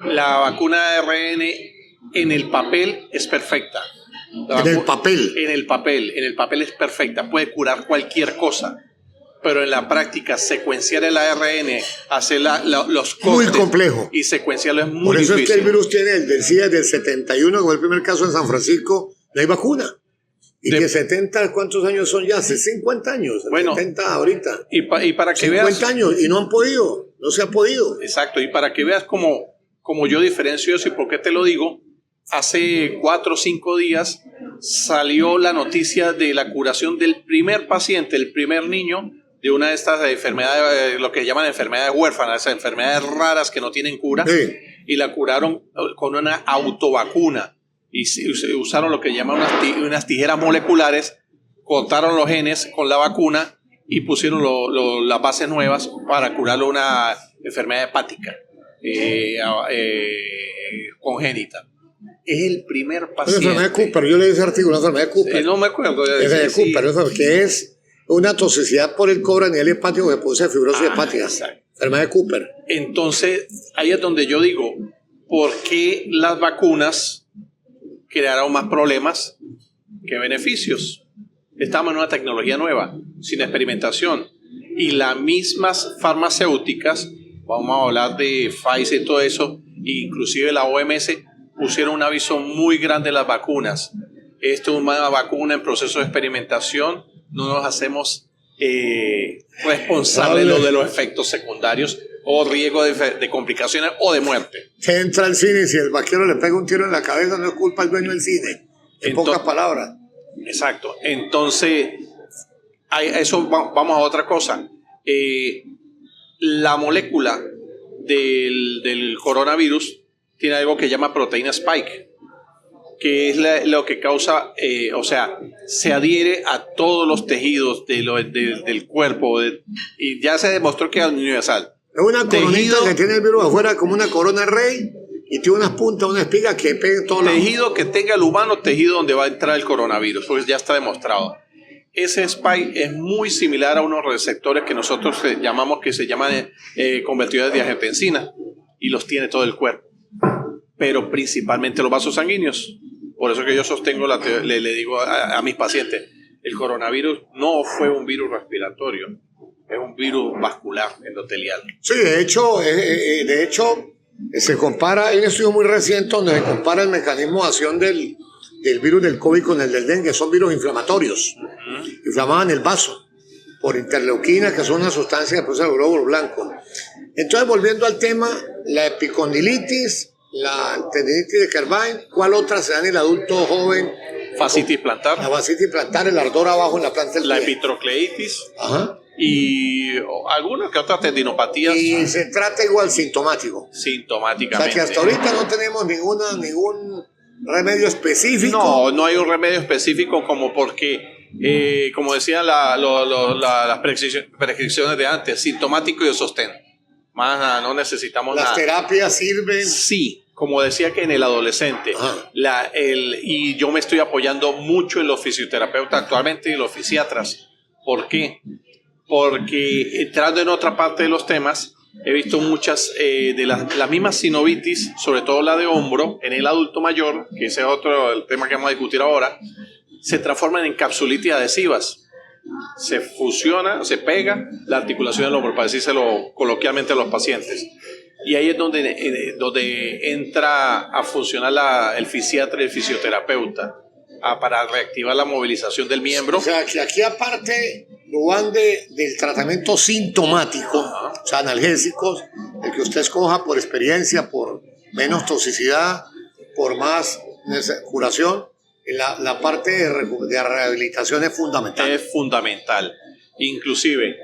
La vacuna de ARN en el papel es perfecta. En el papel. En el papel es perfecta, puede curar cualquier cosa. Pero en la práctica, secuenciar el ARN, hacer los cortes muy complejo. Y secuenciarlo es muy Por eso difícil. es que el virus tiene el del SIDA del 71, como el primer caso en San Francisco, no hay vacuna. Y que 70, ¿cuántos años son ya? Hace 50 años. Bueno, 70 ahorita. Y para que 50 veas. años y no han podido, no se ha podido. Exacto, y para que veas cómo yo diferencio eso y por qué te lo digo, hace 4 o 5 días salió la noticia de la curación del primer paciente, el primer niño, de una de estas enfermedades, lo que llaman enfermedades huérfanas, esas enfermedades raras que no tienen cura, Sí. y la curaron con una autovacuna. Y usaron lo que llaman unas tijeras moleculares, cortaron los genes con la vacuna y pusieron las bases nuevas para curarlo una enfermedad hepática congénita. Es el primer Una paciente. enfermedad de Cooper, yo leí ese artículo, una enfermedad de Cooper. No me acuerdo. De Cooper, eso, que es una toxicidad por el cobre a nivel hepático que produce fibrosis hepática. Exacto. Enfermedad de Cooper. Entonces, ahí es donde yo digo, ¿por qué las vacunas crearon más problemas que beneficios? Estamos en una tecnología nueva, sin experimentación. Y las mismas farmacéuticas, vamos a hablar de Pfizer y todo eso, inclusive la OMS, pusieron un aviso muy grande en las vacunas. Esto es una vacuna en proceso de experimentación, no nos hacemos responsables de los efectos secundarios o riesgo de complicaciones o de muerte. Se entra al cine y si el vaquero le pega un tiro en la cabeza no es culpa del dueño del cine. En pocas palabras. Exacto. Entonces, vamos a otra cosa. La molécula del coronavirus tiene algo que llama proteína spike, que es lo que causa, se adhiere a todos los tejidos del cuerpo y ya se demostró que es universal. Es una coronita que tiene el virus afuera como una corona rey y tiene unas puntas, una espiga que pega en todo lado. Tejido que tenga el humano, tejido donde va a entrar el coronavirus, porque ya está demostrado. Ese spike es muy similar a unos receptores que nosotros llamamos, que se llaman convertidores de angiotensina, y los tiene todo el cuerpo, pero principalmente los vasos sanguíneos. Por eso que yo sostengo, le digo a mis pacientes, el coronavirus no fue un virus respiratorio, es un virus vascular endotelial. Sí, de hecho se compara, hay un estudio muy reciente donde se compara el mecanismo de acción del virus del COVID con el del dengue. Son virus inflamatorios, inflamaban el vaso por interleuquina, que son una sustancia que produce el glóbulo blanco. Entonces, volviendo al tema, la epicondilitis, la tendinitis de Kerbein, ¿cuál otra se da en el adulto joven? Fascitis plantar. La fascitis plantar, el ardor abajo en la planta del pie. La epitrocleitis. Ajá. Y alguna que otra tendinopatías. Y se trata igual sintomático. Sintomáticamente. O sea que hasta ahorita no tenemos ningún remedio específico. No hay un remedio específico porque, como decían las prescripciones de antes, sintomático y de sostén. Más nada, no necesitamos Las nada. terapias sirven. Sí, como decía que en el adolescente. Y yo me estoy apoyando mucho en los fisioterapeutas actualmente y los fisiatras. ¿Por qué? Porque entrando en otra parte de los temas, he visto muchas de las mismas sinovitis, sobre todo la de hombro, en el adulto mayor, que ese es el tema que vamos a discutir ahora, se transforman en capsulitis adhesivas. Se fusiona, se pega la articulación del hombro, para decírselo coloquialmente a los pacientes. Y ahí es donde entra a funcionar el fisiatra y el fisioterapeuta. para reactivar la movilización del miembro. O sea, que aquí aparte lo van del tratamiento sintomático, o sea, analgésicos, el que usted escoja por experiencia, por menos toxicidad, por más curación, la parte de rehabilitación es fundamental. Es fundamental. Inclusive,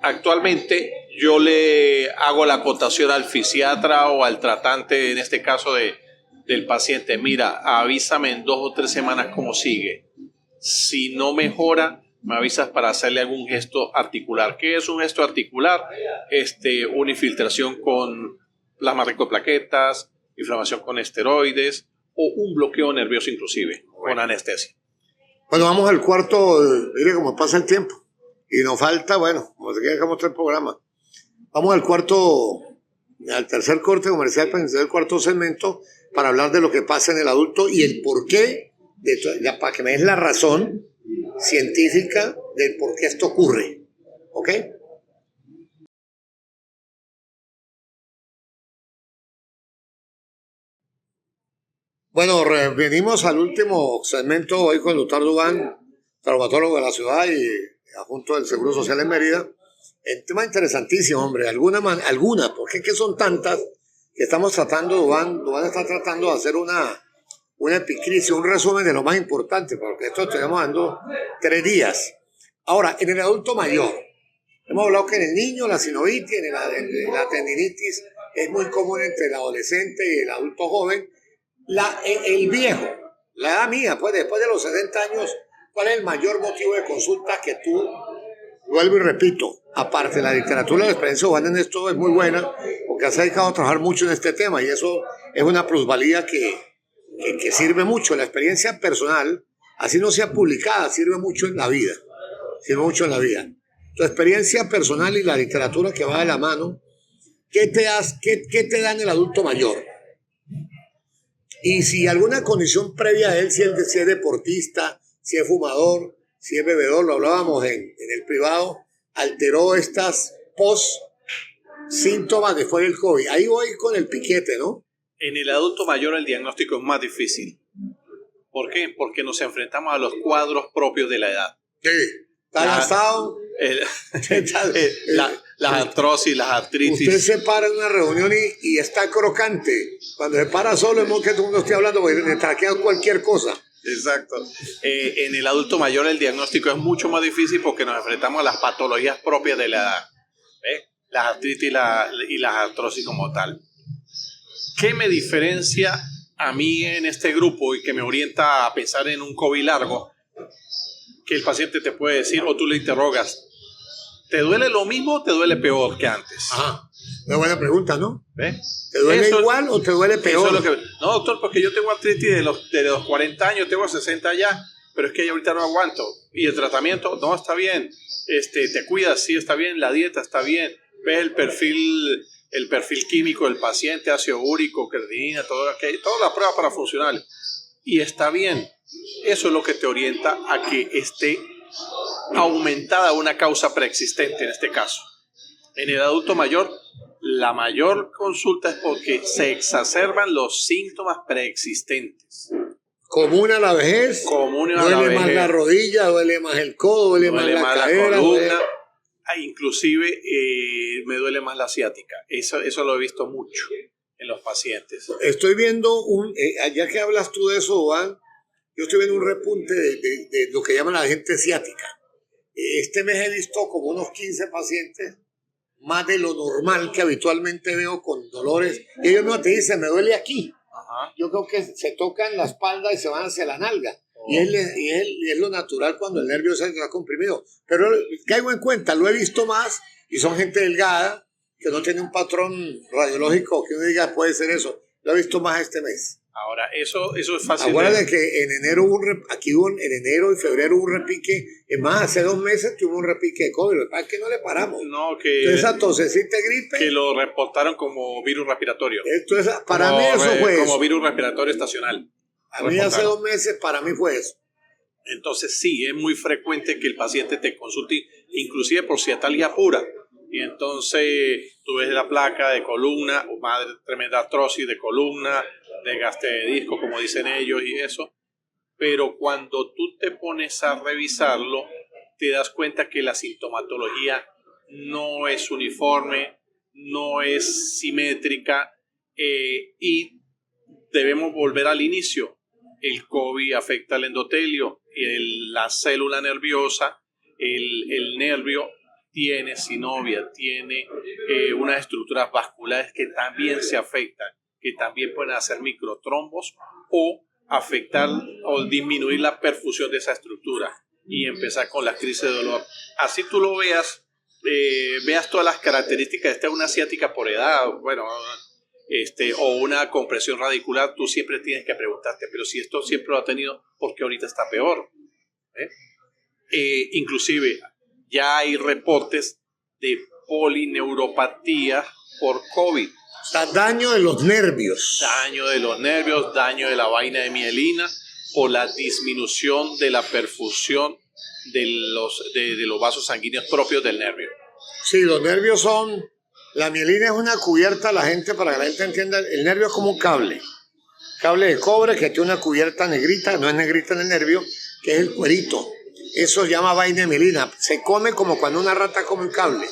actualmente yo le hago la acotación al fisiatra o al tratante, en este caso del paciente, mira, avísame en 2 o 3 semanas cómo sigue. Si no mejora, me avisas para hacerle algún gesto articular. ¿Qué es un gesto articular? Una infiltración con plasma rico en plaquetas, inflamación con esteroides o un bloqueo nervioso inclusive, con anestesia. Bueno, vamos al cuarto, mire cómo pasa el tiempo. Y nos falta, bueno, como se queda dejamos 3 programas. Vamos al cuarto, al tercer corte comercial para iniciar el cuarto segmento para hablar de lo que pasa en el adulto y el porqué, para que me des la razón científica del por qué esto ocurre. ¿Ok? Bueno, venimos al último segmento hoy con el doctor Duván, traumatólogo de la ciudad y adjunto del Seguro Social en Mérida. El tema interesantísimo, hombre. Alguna, porque es que son tantas que estamos tratando, Duván está tratando de hacer una epicrisis, un resumen de lo más importante, porque esto estamos dando 3 días. Ahora, en el adulto mayor, hemos hablado que en el niño la sinovitis, la tendinitis es muy común entre el adolescente y el adulto joven. El viejo, la edad mía, pues después de los 60 años, ¿cuál es el mayor motivo de consulta que tú? Vuelvo y repito, aparte la literatura, la experiencia humana en esto es muy buena, porque se ha dedicado a trabajar mucho en este tema y eso es una plusvalía que sirve mucho. La experiencia personal, así no sea publicada, sirve mucho en la vida. Tu experiencia personal y la literatura que va de la mano, ¿qué te da en el adulto mayor? Y si alguna condición previa a él, si es deportista, si es fumador, si es bebedor, lo hablábamos en el privado, alteró estas síntomas después del COVID. Ahí voy con el piquete, ¿no? En el adulto mayor el diagnóstico es más difícil. ¿Por qué? Porque nos enfrentamos a los cuadros propios de la edad. Sí, está gastado. Las artrosis, las artritis. Usted se para en una reunión y está crocante. Cuando se para solo, es que todo el mundo esté hablando, porque le traquea cualquier cosa. Exacto. En el adulto mayor el diagnóstico es mucho más difícil porque nos enfrentamos a las patologías propias de la edad. Las artritis y las artrosis como tal. ¿Qué me diferencia a mí en este grupo y que me orienta a pensar en un COVID largo? Que el paciente te puede decir, o tú le interrogas, ¿te duele lo mismo o te duele peor que antes? Ajá, una buena pregunta, ¿no? ¿Ves? ¿Te duele igual o te duele peor? Eso es lo que, no, doctor, porque yo tengo artritis de los 40 años, tengo 60 ya, pero es que ahorita no aguanto. ¿Y el tratamiento? No, está bien. ¿Te cuidas? Sí, está bien. La dieta está bien. ¿Ves el perfil químico del paciente, ácido úrico, creatinina, todas las pruebas para funcionar? Y está bien. Eso es lo que te orienta a que esté aumentada una causa preexistente en este caso. En el adulto mayor, la mayor consulta es porque se exacerban los síntomas preexistentes. Común a la vejez. Duele más la rodilla, duele más el codo, duele más la cadera, la columna. Inclusive me duele más la ciática. Eso lo he visto mucho en los pacientes. Estoy viendo ya que hablas tú de eso, Juan, yo estoy viendo un repunte de lo que llaman la gente ciática. Este mes he visto como unos 15 pacientes, más de lo normal que habitualmente veo con dolores. Y ellos no te dicen, me duele aquí. Ajá. Yo creo que se tocan la espalda y se van hacia la nalga. Y es lo natural cuando el nervio se está comprimido. Pero caigo en cuenta, lo he visto más y son gente delgada que no tiene un patrón radiológico que uno diga puede ser eso. Lo he visto más este mes. Ahora, eso es fácil. Acuérdate que en enero en enero y febrero hubo un repique. Es más, hace 2 meses tuvo un repique de COVID. Lo que pasa es que no le paramos. No, que entonces, esa tosecita gripe. Que lo reportaron como virus respiratorio. Entonces, para mí eso fue como virus respiratorio estacional. A mí hace 2 meses, para mí fue eso. Entonces sí, es muy frecuente que el paciente te consulte, inclusive por ciatalgia pura. Y entonces tú ves la placa de columna, o más tremenda artrosis de columna, de gaste de disco, como dicen ellos, y eso. pero cuando tú te pones a revisarlo, te das cuenta que la sintomatología no es uniforme, no es simétrica, y debemos volver al inicio. El COVID afecta al endotelio, la célula nerviosa, el nervio tiene sinovia, tiene unas estructuras vasculares que también se afectan, que también pueden hacer microtrombos o afectar o disminuir la perfusión de esa estructura y empezar con las crisis de dolor. Así tú lo veas, veas todas las características de una ciática por edad, bueno, o una compresión radicular, tú siempre tienes que preguntarte, pero si esto siempre lo ha tenido, ¿por qué ahorita está peor? Inclusive ya hay reportes de polineuropatía por COVID. O sea, daño de los nervios. Daño de los nervios, daño de la vaina de mielina por la disminución de la perfusión de los vasos sanguíneos propios del nervio. Sí, los nervios son... La mielina es una cubierta, la gente, para que la gente entienda, el nervio es como un cable de cobre que tiene una cubierta negrita, no es negrita en el nervio, que es el cuerito. Eso se llama vaina de mielina. Se come como cuando una rata come un cable.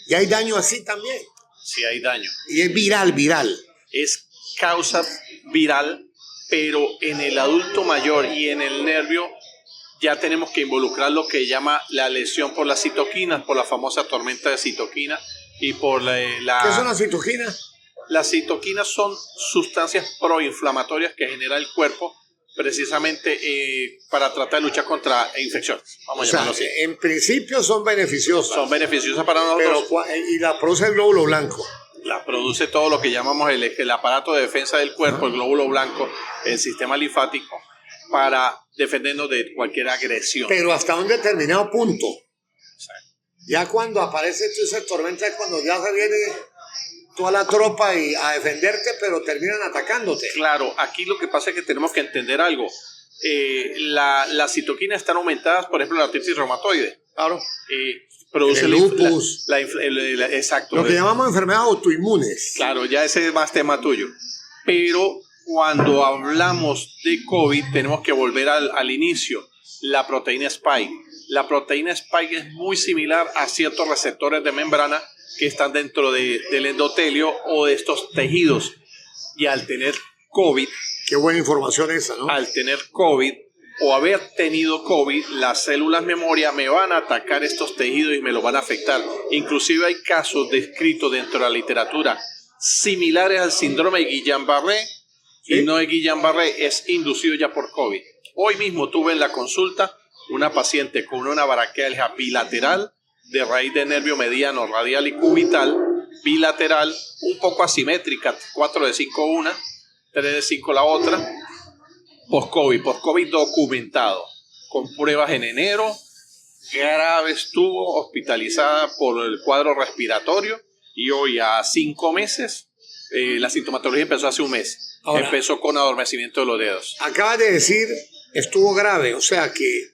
Y hay daño así también. Sí, hay daño. Y es viral. Es causa viral, pero en el adulto mayor y en el nervio ya tenemos que involucrar lo que llama la lesión por las citoquinas, por la famosa tormenta de citoquinas y por ¿Qué son las citoquinas? Las citoquinas son sustancias proinflamatorias que genera el cuerpo precisamente para tratar de luchar contra infecciones. Vamos a llamarlo así. En principio son beneficiosas. Son beneficiosas para nosotros. Y la produce el glóbulo blanco. La produce todo lo que llamamos el aparato de defensa del cuerpo, el glóbulo blanco, el sistema linfático, para defendernos de cualquier agresión. Pero hasta un determinado punto. Exacto. Ya cuando aparece esa tormenta es cuando ya se viene toda la tropa a defenderte, pero terminan atacándote. Claro, aquí lo que pasa es que tenemos que entender algo. Las citoquinas están aumentadas, por ejemplo, la artritis reumatoide. Claro. Produce el lupus. Exacto. Lo que llamamos enfermedades autoinmunes. Claro, ya ese es más tema tuyo. Pero cuando hablamos de COVID, tenemos que volver al inicio. La proteína Spike. La proteína Spike es muy similar a ciertos receptores de membrana que están dentro del endotelio o de estos tejidos. Y al tener COVID... Qué buena información esa, ¿no? Al tener COVID o haber tenido COVID, las células memoria me van a atacar estos tejidos y me los van a afectar. Inclusive hay casos descritos dentro de la literatura similares al síndrome de Guillain-Barré. ¿Sí? Y no de Guillain-Barré, es inducido ya por COVID. Hoy mismo tuve en la consulta una paciente con una braquialgia bilateral de raíz de nervio mediano, radial y cubital, bilateral, un poco asimétrica, 4 de 5 una, 3 de 5 la otra, post-COVID documentado, con pruebas en enero, grave, estuvo hospitalizada por el cuadro respiratorio y hoy a 5 meses, la sintomatología empezó hace un mes. Ahora, empezó con adormecimiento de los dedos. Acabas de decir, estuvo grave, o sea que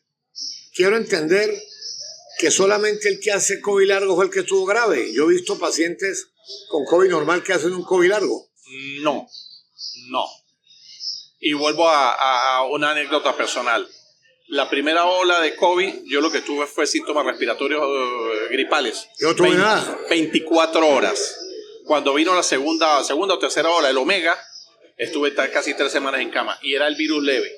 quiero entender que solamente el que hace COVID largo fue el que estuvo grave. Yo he visto pacientes con COVID normal que hacen un COVID largo. No. Y vuelvo a una anécdota personal. La primera ola de COVID, yo lo que tuve fue síntomas respiratorios gripales. Yo no tuve nada. 24 horas. Cuando vino la segunda o tercera ola, el Omega, estuve casi 3 semanas en cama y era el virus leve.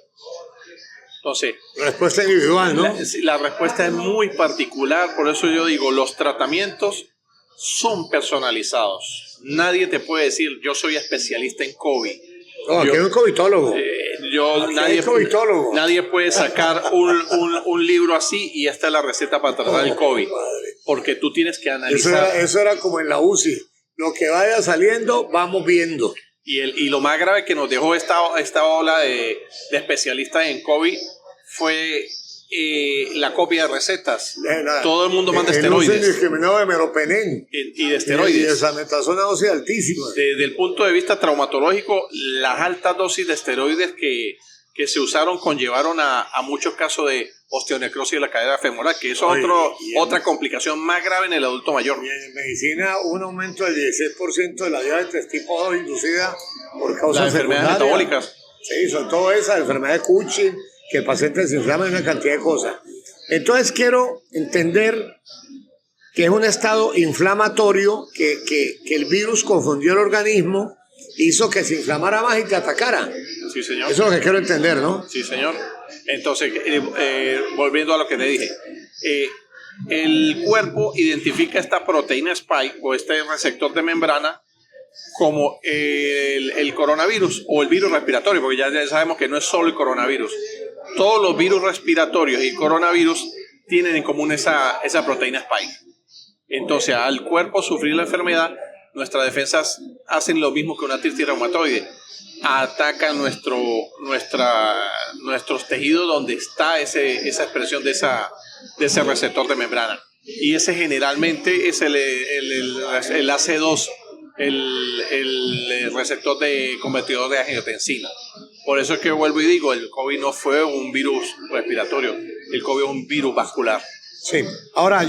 Entonces, respuesta individual, ¿no? La respuesta es muy particular, por eso yo digo, los tratamientos son personalizados. Nadie te puede decir, yo soy especialista en COVID. No, aquí hay un covitólogo. Nadie puede sacar un libro así y esta es la receta para tratar el COVID. Porque tú tienes que analizar. Eso era como en la UCI. Lo que vaya saliendo, vamos viendo. Y lo más grave que nos dejó esta ola de especialistas en COVID fue la copia de recetas. Todo el mundo manda esteroides. El uso indiscriminado de meropenem. Y de esteroides. Y de desametasona dosis altísima. Desde el punto de vista traumatológico, las altas dosis de esteroides que se usaron conllevaron a muchos casos de osteonecrosis de la cadera femoral, que es otra complicación más grave en el adulto mayor. Y en medicina, un aumento del 16% de la diabetes tipo 2 inducida por causas enfermedades metabólicas. Sí, sobre todo esa enfermedad de Cushing, que el paciente se inflama en una cantidad de cosas. Entonces quiero entender que es un estado inflamatorio, que el virus confundió el organismo, hizo que se inflamara más y te atacara. Sí, señor. Eso es lo que quiero entender, ¿no? Sí, señor. Entonces, volviendo a lo que te dije, el cuerpo identifica esta proteína spike o este receptor de membrana como el coronavirus o el virus respiratorio, porque ya sabemos que no es solo el coronavirus. Todos los virus respiratorios y el coronavirus tienen en común esa proteína spike. Entonces, al cuerpo sufrir la enfermedad, nuestras defensas hacen lo mismo que una artritis reumatoide. Atacan nuestros tejidos donde está esa expresión de ese receptor de membrana. Y ese generalmente es el AC2, el receptor convertidor de angiotensina. Por eso es que vuelvo y digo, el COVID no fue un virus respiratorio, el COVID es un virus vascular. Sí. Ahora,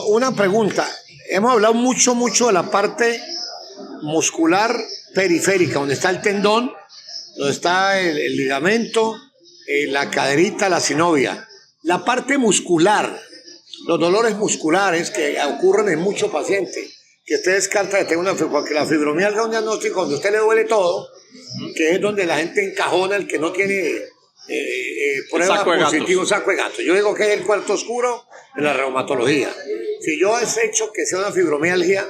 una pregunta. Hemos hablado mucho de la parte muscular periférica, donde está el tendón, donde está el ligamento, la caderita, la sinovia. La parte muscular, los dolores musculares que ocurren en muchos pacientes, que usted descarta que tenga porque la fibromialgia es un diagnóstico donde a usted le duele todo, que es donde la gente encajona el que no tiene pruebas positivas, saco de gato. Yo digo que es el cuarto oscuro en la reumatología. Si yo he hecho que sea una fibromialgia,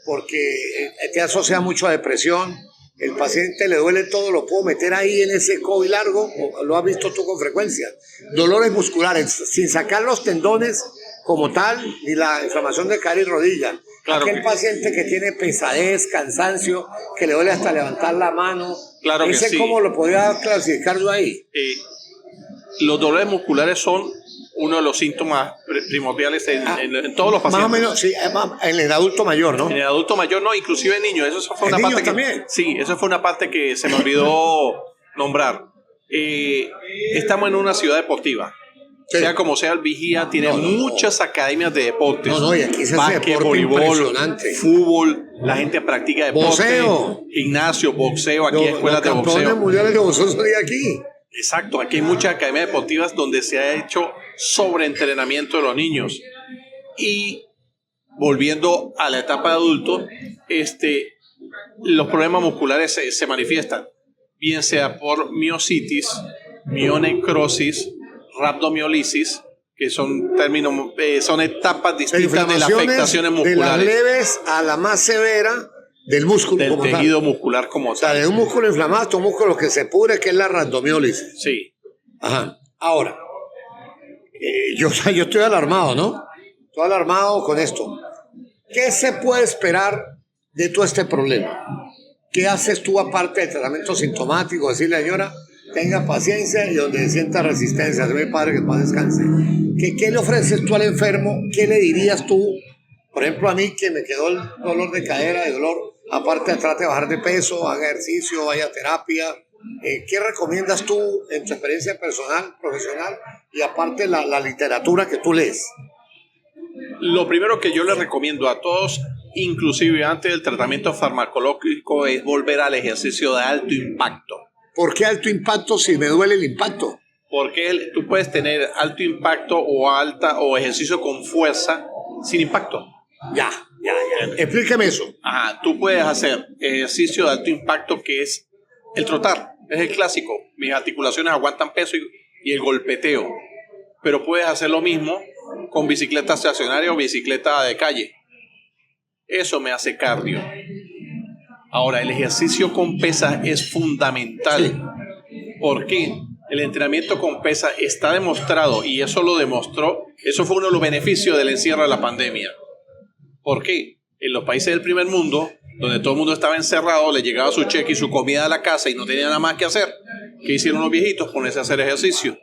porque te asocia mucho a depresión, el paciente le duele todo, lo puedo meter ahí en ese COVID largo, lo has visto tú con frecuencia. Dolores musculares, sin sacar los tendones como tal, ni la inflamación de cadera y rodilla. Claro. Aquel paciente que tiene pesadez, cansancio, que le duele hasta levantar la mano, claro que sí. ¿Cómo lo podría clasificar yo ahí? Los dolores musculares son uno de los síntomas primordiales en todos los pacientes. Más o menos, sí, en el adulto mayor, ¿no? En el adulto mayor no, inclusive en niños. Eso fue una parte también. Sí, eso fue una parte que se me olvidó nombrar. Estamos en una ciudad deportiva. Sí. Sea como sea, el Vigía tiene muchas academias de deportes. Y aquí se hace deporte voleibol, fútbol, la gente practica deporte. Boxeo. Gimnasio, boxeo, aquí hay escuelas de boxeo. Los campeones mundiales de boxeo son de aquí. Exacto, aquí hay muchas academias deportivas donde se ha hecho sobreentrenamiento de los niños. Y volviendo a la etapa de adulto, los problemas musculares se manifiestan, bien sea por miositis, mionecrosis, rhabdomiolisis, que son etapas distintas de las afectaciones musculares. De las leves a la más severa del músculo del tejido muscular como tal. O sea, de un músculo inflamado, un músculo que se pudre, que es la rhabdomiólisis. Sí. Ajá. Ahora, yo estoy alarmado, ¿no? Estoy alarmado con esto. ¿Qué se puede esperar de todo este problema? ¿Qué haces tú aparte del tratamiento sintomático? Decirle, señora, tenga paciencia y donde sienta resistencia, se ve padre que paz descanse. ¿Qué le ofreces tú al enfermo? ¿Qué le dirías tú? Por ejemplo, a mí que me quedó el dolor de cadera, de dolor, aparte trate de bajar de peso, haga ejercicio, vaya a terapia. ¿Qué recomiendas tú en tu experiencia personal, profesional y aparte la literatura que tú lees? Lo primero que yo les recomiendo a todos, inclusive antes del tratamiento farmacológico, es volver al ejercicio de alto impacto. ¿Por qué alto impacto si me duele el impacto? Porque tú puedes tener alto impacto o ejercicio con fuerza sin impacto. Ya. Explíqueme eso. Ajá, tú puedes hacer ejercicio de alto impacto que es el trotar. Es el clásico. Mis articulaciones aguantan peso y el golpeteo. Pero puedes hacer lo mismo con bicicleta estacionaria o bicicleta de calle. Eso me hace cardio. Ahora, el ejercicio con pesas es fundamental. Sí. ¿Por qué? El entrenamiento con pesas está demostrado, y eso lo demostró, eso fue uno de los beneficios del encierro de la pandemia. ¿Por qué? En los países del primer mundo, donde todo el mundo estaba encerrado, le llegaba su cheque y su comida a la casa y no tenía nada más que hacer, ¿qué hicieron los viejitos? Ponerse a hacer ejercicio.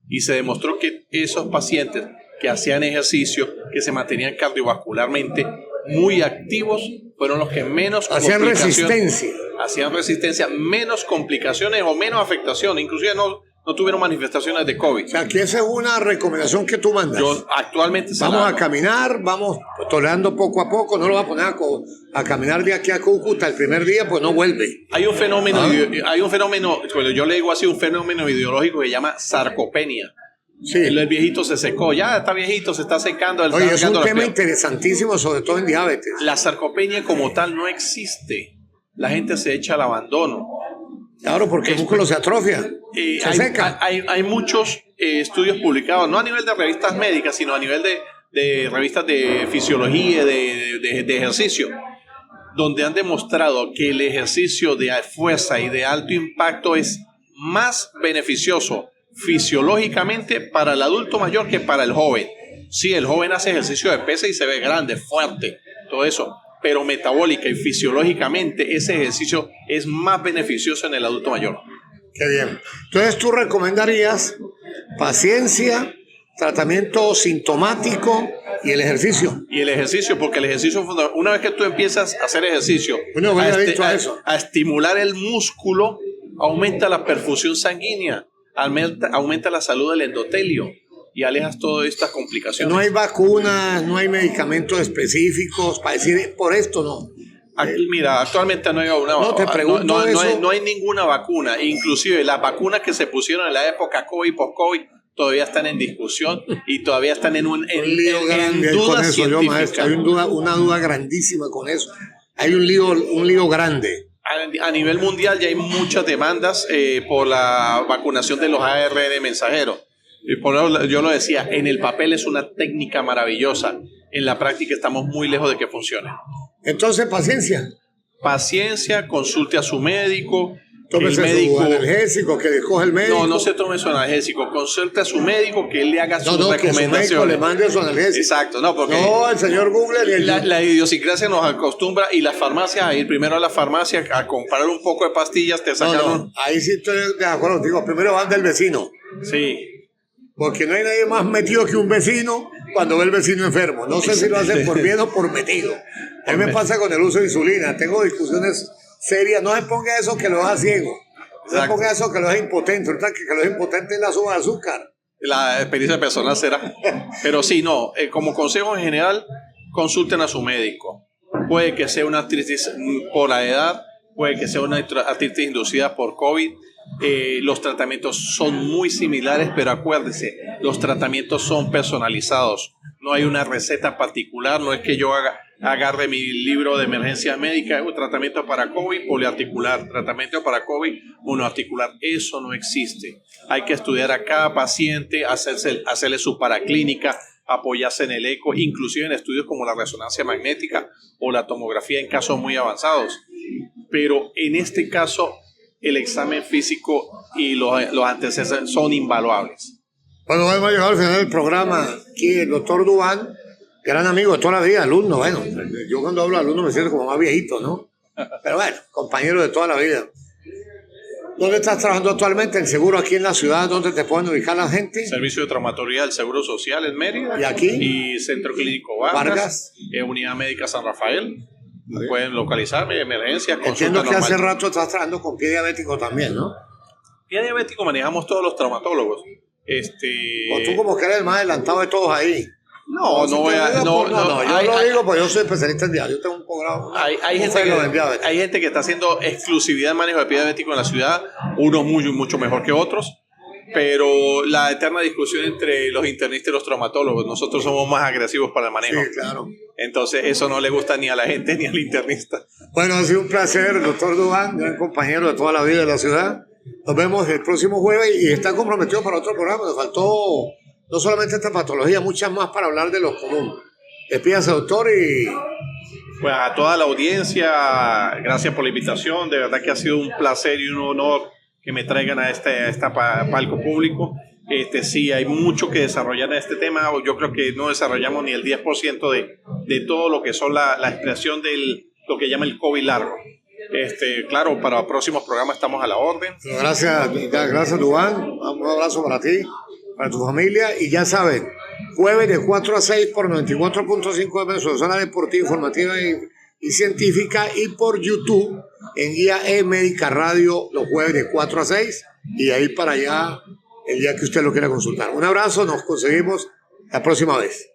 Y se demostró que esos pacientes que hacían ejercicio, que se mantenían cardiovascularmente muy activos, fueron los que menos hacían resistencia, menos complicaciones o menos afectaciones. Inclusive no tuvieron manifestaciones de COVID. O sea, que esa es una recomendación que tú mandas. Yo actualmente vamos a caminar, vamos tolerando poco a poco, no lo va a poner a caminar de aquí a Cúcuta el primer día, pues no vuelve. Hay un fenómeno, bueno, yo le digo así, un fenómeno ideológico que se llama sarcopenia. Sí. El viejito se secó, ya está viejito, se está secando. Oye, es un tema interesantísimo, sobre todo en diabetes. La sarcopenia como tal no existe. La gente se echa al abandono. Claro, porque el músculo se atrofia, se seca. Hay muchos estudios publicados, no a nivel de revistas médicas, sino a nivel de revistas de fisiología, de ejercicio, donde han demostrado que el ejercicio de fuerza y de alto impacto es más beneficioso fisiológicamente para el adulto mayor que para el joven. Sí, el joven hace ejercicio de pesa y se ve grande, fuerte, todo eso, pero metabólica y fisiológicamente ese ejercicio es más beneficioso en el adulto mayor. Qué bien. Entonces tú recomendarías paciencia, tratamiento sintomático y el ejercicio. Y el ejercicio, porque el ejercicio, una vez que tú empiezas a hacer ejercicio, a estimular el músculo, aumenta la perfusión sanguínea, aumenta la salud del endotelio y alejas todas estas complicaciones. No hay vacunas, no hay medicamentos específicos para decir por esto no. Mira, actualmente no hay una vacuna. No hay ninguna vacuna. Inclusive las vacunas que se pusieron en la época COVID, post-COVID, todavía están en discusión y todavía están en lío grande duda con eso, científica. yo, maestro, hay una duda grandísima con eso. Hay un lío grande. A nivel mundial ya hay muchas demandas por la vacunación de los ARN mensajeros. Yo lo decía, en el papel es una técnica maravillosa. En la práctica estamos muy lejos de que funcione. Entonces, paciencia. Paciencia, consulte a su médico. Tómese su analgésico que le coge el médico. No se tome su analgésico. Consulte a su médico que él le haga sus recomendaciones. Que su médico le mande su analgésico. Exacto. Porque el señor Google. La idiosincrasia nos acostumbra y las farmacias a ir primero a la farmacia a comprar un poco de pastillas, te sacan ahí sí estoy de acuerdo. Digo, primero van del vecino. Sí. Porque no hay nadie más metido que un vecino cuando ve el vecino enfermo. No sé si lo hacen por miedo o por metido. A mí me pasa con el uso de insulina. Tengo discusiones serias. No se ponga eso que lo deja ciego. No se ponga eso que lo deja impotente. Ahorita que lo deja impotente es la suba de azúcar. La experiencia personal será. Pero sí, como consejo en general, consulten a su médico. Puede que sea una artritis por la edad, puede que sea una artritis inducida por COVID. Los tratamientos son muy similares, pero acuérdese, los tratamientos son personalizados. No hay una receta particular, no es que yo agarre mi libro de emergencia médica, un tratamiento para COVID poliarticular, tratamiento para COVID monoarticular. Eso no existe. Hay que estudiar a cada paciente, hacerle su paraclínica, apoyarse en el eco, inclusive en estudios como la resonancia magnética o la tomografía en casos muy avanzados. Pero en este caso, el examen físico y los antecedentes son invaluables. Bueno, hemos llegado al final del programa. Aquí el doctor Duván, gran amigo de toda la vida, alumno. Bueno, yo cuando hablo de alumno me siento como más viejito, ¿no? Pero bueno, compañero de toda la vida. ¿Dónde estás trabajando actualmente? ¿El seguro aquí en la ciudad? ¿Dónde te pueden ubicar la gente? Servicio de traumatología del Seguro Social en Mérida. ¿Y aquí? Y Centro Clínico Vargas. Unidad Médica San Rafael. Pueden localizarme, emergencias. Entiendo que hace rato estás trabajando con pie diabético también, ¿no? Pie diabético manejamos todos los traumatólogos. O tú como que eres el más adelantado de todos ahí. No, yo lo digo porque yo soy especialista en diabetes. Yo tengo un programa. Hay gente que está haciendo exclusividad de manejo de pie diabético en la ciudad, unos mucho mejor que otros. Pero la eterna discusión entre los internistas y los traumatólogos, nosotros somos más agresivos para el manejo. Sí, claro. Entonces eso no le gusta ni a la gente ni al internista. Bueno, ha sido un placer, doctor Duván, gran compañero de toda la vida de la ciudad. Nos vemos el próximo jueves y está comprometido para otro programa. Nos faltó no solamente esta patología, muchas más para hablar de lo común. Despídase, doctor, y... Pues a toda la audiencia, gracias por la invitación. De verdad que ha sido un placer y un honor que me traigan a este palco público. Sí, hay mucho que desarrollar en este tema. Yo creo que no desarrollamos ni el 10% de todo lo que son la expresión de lo que llama el COVID largo. Claro, para próximos programas estamos a la orden. Gracias, Duván. Un abrazo para ti, para tu familia. Y ya saben, jueves de 4 a 6 por 94.5 FM, zona deportiva, informativa y científica, y por YouTube en Guía E Médica Radio los jueves de 4 a 6 y de ahí para allá el día que usted lo quiera consultar. Un abrazo, nos conseguimos la próxima vez.